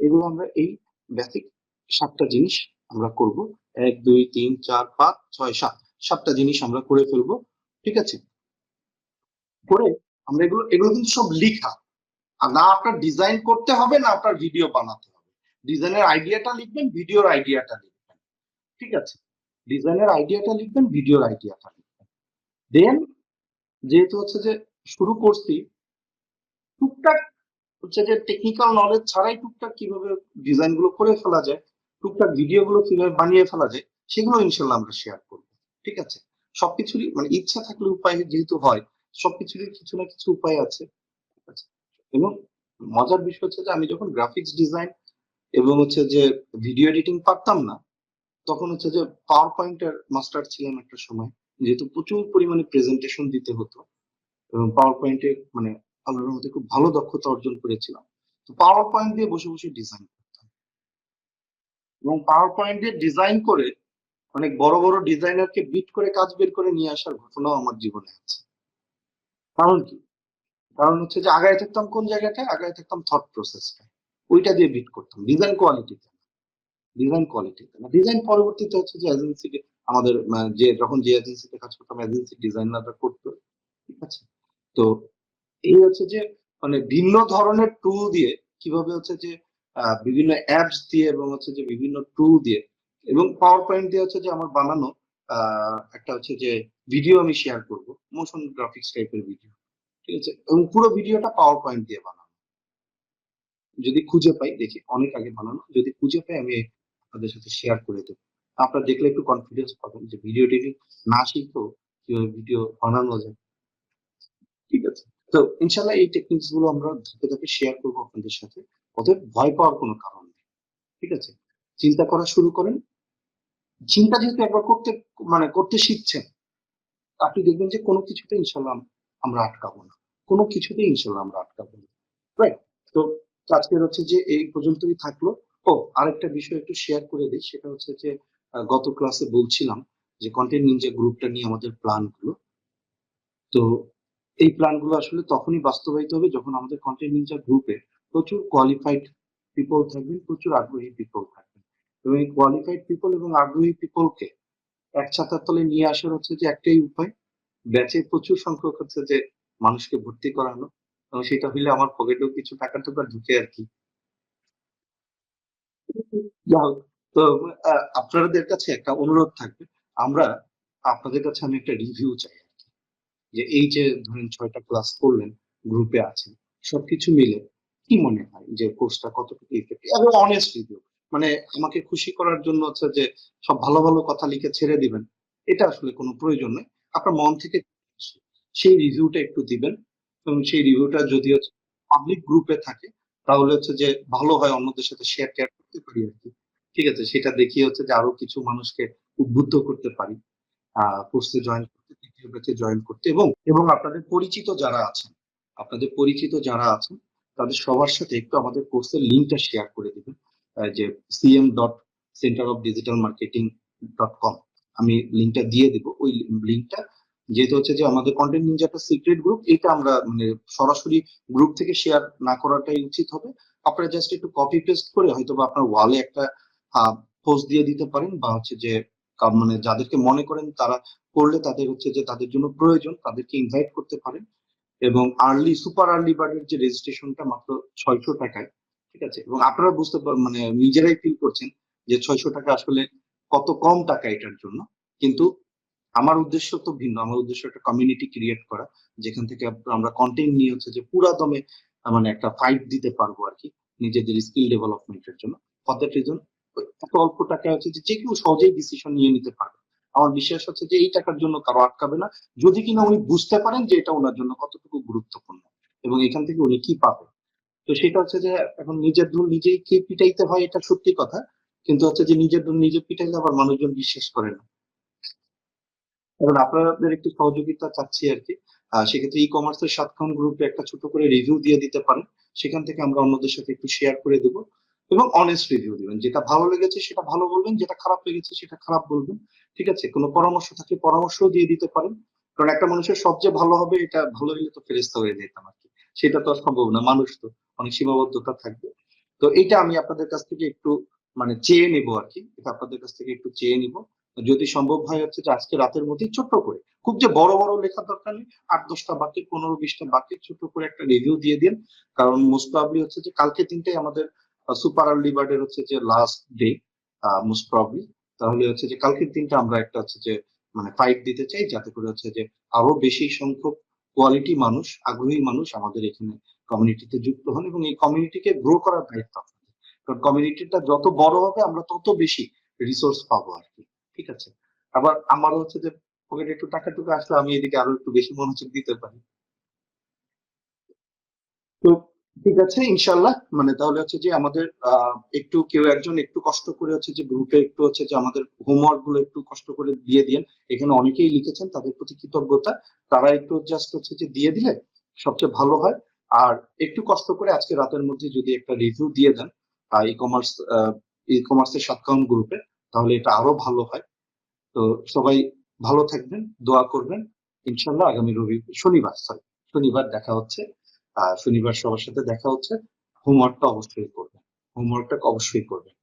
এগুলো আমরা এই বেসিক 7টা জিনিস আমরা করব। 1 2 3 4 5 6 7, 7টা জিনিস আমরা করে ফেলবো, ঠিক আছে? করে আমরা এগুলো এগুলো কিন্তু সব লিখা, আর না আপনার ডিজাইন করতে হবে, না আপনার ভিডিও বানাতে হবে। ডিজাইনের আইডিয়াটা লিখবেন, ভিডিওর আইডিয়াটা লিখবেন, ঠিক আছে? ডিজাইনের আইডিয়াটা লিখবেন, ভিডিওর আইডিয়াটা লিখবেন। দেন যেহেতু হচ্ছে যে শুরু করছি, টুকটাক হচ্ছে যে টেকনিক্যাল নলেজ ছাড়াই টুকটাক কিভাবে ডিজাইন গুলো করে ফেলা যায়, টুকটাক ভিডিও গুলো কিভাবে বানিয়ে ফেলা যায়, সেগুলো ইনশাল্লাহ আমরা শেয়ার করবো, ঠিক আছে? সবকিছুরই মানে ইচ্ছা থাকলে উপায় যেহেতু হয়, সবকিছুরই কিছু না কিছু উপায় আছে, ঠিক আছে? এবং মজার বিষয় হচ্ছে যে আমি যখন গ্রাফিক্স ডিজাইন এবং হচ্ছে যে ভিডিও এডিটিং পারতাম না, তখন হচ্ছে যে পাওয়ার পয়েন্টের মাস্টার ছিলাম একটা সময়, যেহেতু প্রচুর পরিমাণে প্রেজেন্টেশন দিতে হতো এবং পাওয়ার পয়েন্টে মানে আল্লাহর মধ্যে খুব ভালো দক্ষতা অর্জন করেছিলাম। তো পাওয়ার পয়েন্ট দিয়ে বসে বসে ডিজাইন করতাম, এবং পাওয়ার পয়েন্ট দিয়ে ডিজাইন করে অনেক বড় বড় ডিজাইনারকে বিট করে কাজ বের করে নিয়ে আসার ঘটনাও আমার জীবনে আছে। কারণ কি, কারণ হচ্ছে যে আগায় থাকতাম কোন জায়গাটায়, আগায় থাকতাম থট প্রসেসটায়, ওইটা দিয়ে বিট করতাম, ডিজাইন কোয়ালিটিতে, ডিজাইন কোয়ালিটিতে না। ডিজাইন পরবর্তীতে হচ্ছে যে এজেন্সি, আমাদের যে যখন যে এজেন্সিতে কাজ করতাম, এজেন্সি ডিজাইনাররা করতো, ঠিক আছে? তো এই হচ্ছে যে মানে ভিন্ন ধরনের টুল দিয়ে কিভাবে হচ্ছে যে বিভিন্ন অ্যাপস দিয়ে এবং হচ্ছে যে বিভিন্ন টুল দিয়ে এবং পাওয়ার পয়েন্ট দিয়ে হচ্ছে যে আমার বানানো একটা হচ্ছে যে ভিডিও আমি শেয়ার করব, মোশন গ্রাফিক্স টাইপের ভিডিও, ঠিক আছে? এবং পুরো ভিডিওটা পাওয়ার পয়েন্ট দিয়ে বানানো, যদি খুঁজে পাই, দেখি অনেক আগে বানানো, যদি খুঁজে পাই আমি আপনাদের সাথে শেয়ার করে দেবো। আপনারা দেখলে একটু কনফিডেন্স পাবেন যে ভিডিও এডিটিং না শিখেও কিভাবে ভিডিও বানানো যায়, ঠিক আছে? তো ইনশাল্লাহ এই টেকনিক্স গুলো আমরা ধাপে ধাপে শেয়ার করবো আপনাদের সাথে। অতএব ভয় পাওয়ার কোনো কারণ নেই, ঠিক আছে? চিন্তা করা শুরু করেন। চিন্তা যেহেতু একবার করতে মানে করতে শিখছেন, আপনি দেখবেন যে কোনো কিছুতে ইনশাল্লাহ আমরা আটকাবো না, কোনো কিছুতে ইনশাল্লাহ আমরা আটকাবো না, রাইট? তো আজকের হচ্ছে যে এই পর্যন্তই থাকলো। ও, আরেকটা বিষয় একটু শেয়ার করে দিই, সেটা হচ্ছে যে গত ক্লাসে বলছিলাম যে কন্টেন্ট নিনজা গ্রুপটা নিয়ে আমাদের প্ল্যান গুলো। তো এই প্ল্যান গুলো আসলে তখনই বাস্তবায়িত হবে যখন আমাদের কন্টেন্ট নিনজা গ্রুপে প্রচুর কোয়ালিফাইড পিপল থাকবেন, প্রচুর আগ্রহী পিপল থাকবেন। এবং এই কোয়ালিফাইড পিপল এবং আগ্রহী পিপলকে এক ছাতার তলে নিয়ে আসার হচ্ছে যে একটাই উপায়, ব্যাচে প্রচুর সংখ্যক হচ্ছে যে মানুষকে ভর্তি করানো, এবং সেটা হইলে আমার পকেটেও কিছু টাকা টুকা ঢুকে আর কি। যা হোক, তো আপনাদের কাছে একটা অনুরোধ থাকবে, আমরা আপনাদের কাছে আমি একটা রিভিউ চাই আর কি। যে এই যে ধরেন 6টা ক্লাস করলেন, গ্রুপে আছেন, সবকিছু মিলে কি মনে হয় যে কোর্সটা কতটুকু ইফেক্টিভ এবং অনেস্ট রিভিউ। মানে আমাকে খুশি করার জন্য হচ্ছে যে সব ভালো ভালো কথা লিখে ছেড়ে দিবেন, এটা আসলে কোনো প্রয়োজন নেই। আপনার মন থেকে সেই রিভিউটা একটু দিবেন, এবং সেই রিভিউটা যদি হচ্ছে পাবলিক গ্রুপে থাকে তাহলে হচ্ছে যে ভালো হয়, অন্যদের সাথে শেয়ার টেয়ার করতে পারি আর কি। ঠিক আছে, সেটা দেখিয়ে হচ্ছে যে আরো কিছু মানুষকে উদ্বুদ্ধ করতে পারি কোর্সে জয়েন করতে, তৃতীয় ব্যাচে জয়েন করতে, এবং এবং আপনাদের পরিচিত যারা আছেন, আপনাদের পরিচিত যারা আছেন তাদের সবার সাথে একটু আমাদের কোর্সের লিঙ্কটা শেয়ার করে দিবেন। যে cm.centerofdigitalmarketing.com, আমি লিঙ্কটা দিয়ে দিব। ওই লিঙ্কটা, যেহেতু হচ্ছে যে আমাদের কন্টেন্ট নিনজা একটা সিক্রেট গ্রুপ, এটা আমরা মানে সরাসরি গ্রুপ থেকে শেয়ার না করাটাই উচিত হবে। আপনারা জাস্ট একটু কপি পেস্ট করে হয়তো বা আপনার ওয়ালে একটা পোস্ট দিয়ে দিতে পারেন, বা হচ্ছে যে মানে যাদেরকে মনে করেন তারা করলে তাদের হচ্ছে যে তাদের জন্য প্রয়োজন, তাদেরকে ইনভাইট করতে পারেন। এবং সুপার আর্লি বার্ডের যে রেজিস্ট্রেশনটা মাত্র 600 টাকায়, ঠিক আছে, এবং আপনারা বুঝতে মানে নিজেরাই ফিল করছেন যে 600 টাকা আসলে কত কম টাকা এটার জন্য। কিন্তু আমার উদ্দেশ্য তো ভিন্ন, আমার উদ্দেশ্য একটা কমিউনিটি ক্রিয়েট করা, যেখান থেকে আমরা কন্টেন্ট নিয়ে হচ্ছে যে পুরা দমে মানে একটা ফাইট দিতে পারবো আর কি, নিজেদের স্কিল ডেভেলপমেন্টের জন্য। ফর দ্যাট রিজন এত অল্প টাকা হচ্ছে যে যে কেউ সহজেই ডিসিশন নিয়ে নিতে পারবে। আমার বিশ্বাস হচ্ছে যে এই টাকার জন্য কারো আটকাবে না, যদি কিনা উনি বুঝতে পারেন যে এটা ওনার জন্য কতটুকু গুরুত্বপূর্ণ এবং এখান থেকে উনি কি পাবে। তো সেটা হচ্ছে যে এখন নিজের ধুল নিজেই কে পিটাইতে হয়, এটা সত্যি কথা, কিন্তু হচ্ছে যে নিজের ধুল নিজে পিটাইলে আবার মানুষজন বিশ্বাস করে না। এখন আপনাদের একটু সহযোগিতা চাচ্ছি আর কি। সেক্ষেত্রে ই কমার্সের সাতক্ষণ গ্রুপে একটা ছোট করে রিভিউ দিয়ে দিতে পারেন, সেখান থেকে আমরা অন্যদের সাথে একটু শেয়ার করে দেবো। এবং অনেস্ট রিভিউ দিবেন, যেটা ভালো লেগেছে সেটা ভালো বলবেন, যেটা খারাপ লেগেছে সেটা খারাপ বলবেন। ঠিক আছে, কোনো পরামর্শ থাকলে পরামর্শ দিয়ে দিতে পারেন, কারণ একটা মানুষের সবচেয়ে ভালো হবে, এটা ভালো হলে তো ফেরেশতা হয়ে যেতাম আর কি। সেটা তো আর সম্ভব না, মানুষ তো অনেক সীমাবদ্ধতা থাকবে। তো এটা আমি আপনাদের কাছ থেকে একটু মানে চেয়ে নিবো আর কি, এটা আপনাদের কাছ থেকে একটু চেয়ে নিবো। যদি সম্ভব হয় হচ্ছে যে আজকে রাতের মধ্যেই ছোট্ট করে, খুব যে বড় বড় লেখার দরকার নেই, 8-10টা বাকি, 15-20টা বাকি, ছোট করে একটা রিভিউ দিয়ে দিন। কারণ মোস্ট প্রবাবলি হচ্ছে যে কালকে 3টায় আমাদের সুপার আর্লি বার্ডের হচ্ছে যে লাস্ট ডে, মোস্ট প্রবাবলি। তাহলে হচ্ছে যে কালকের দিনটা আমরা একটা হচ্ছে যে মানে ফাইট দিতে চাই, যাতে করে হচ্ছে যে আরো বেশি সংখ্যক কোয়ালিটি মানুষ, আগ্রহী মানুষ আমাদের এখানে কমিউনিটিতে যুক্ত হন, এবং এই কমিউনিটিকে গ্রো করার দায়িত্ব আপনাদের। কারণ কমিউনিটিটা যত বড় হবে আমরা তত বেশি রিসোর্স পাবো আর কি। ঠিক আছে, আবার আমার হচ্ছে যে পকেটে একটু টাকা টুকু আসলে আমি এদিকে আরো একটু বেশি মনোযোগ দিতে পারি। তো ঠিক আছে, ইনশাল্লাহ। মানে তাহলে হচ্ছে যে আমাদের একটু কেউ একজন একটু কষ্ট করে হচ্ছে যে গ্রুপে একটু হচ্ছে যে আমাদের হোমওয়ার্ক গুলো একটু কষ্ট করে দিয়ে দিন। এখানে অনেকেই লিখেছেন, তাদের প্রতি কৃতজ্ঞতা। তারা একটু জাস্ট হচ্ছে যে দিয়ে দিলে সবচেয়ে ভালো হয়। আর একটু কষ্ট করে আজকে রাতের মধ্যে যদি একটা রিভিউ দিয়ে দেন ই কমার্সের সাতকাউন্ট গ্রুপে, তাহলে এটা আরো ভালো হয়। তো সবাই ভালো থাকবেন, দোয়া করবেন। ইনশাল্লাহ আগামী শনিবার দেখা হচ্ছে। শনিবার সবার সাথে দেখা হচ্ছে। হোমওয়ার্কটা অবশ্যই করবেন, হোমওয়ার্কটা অবশ্যই করবেন।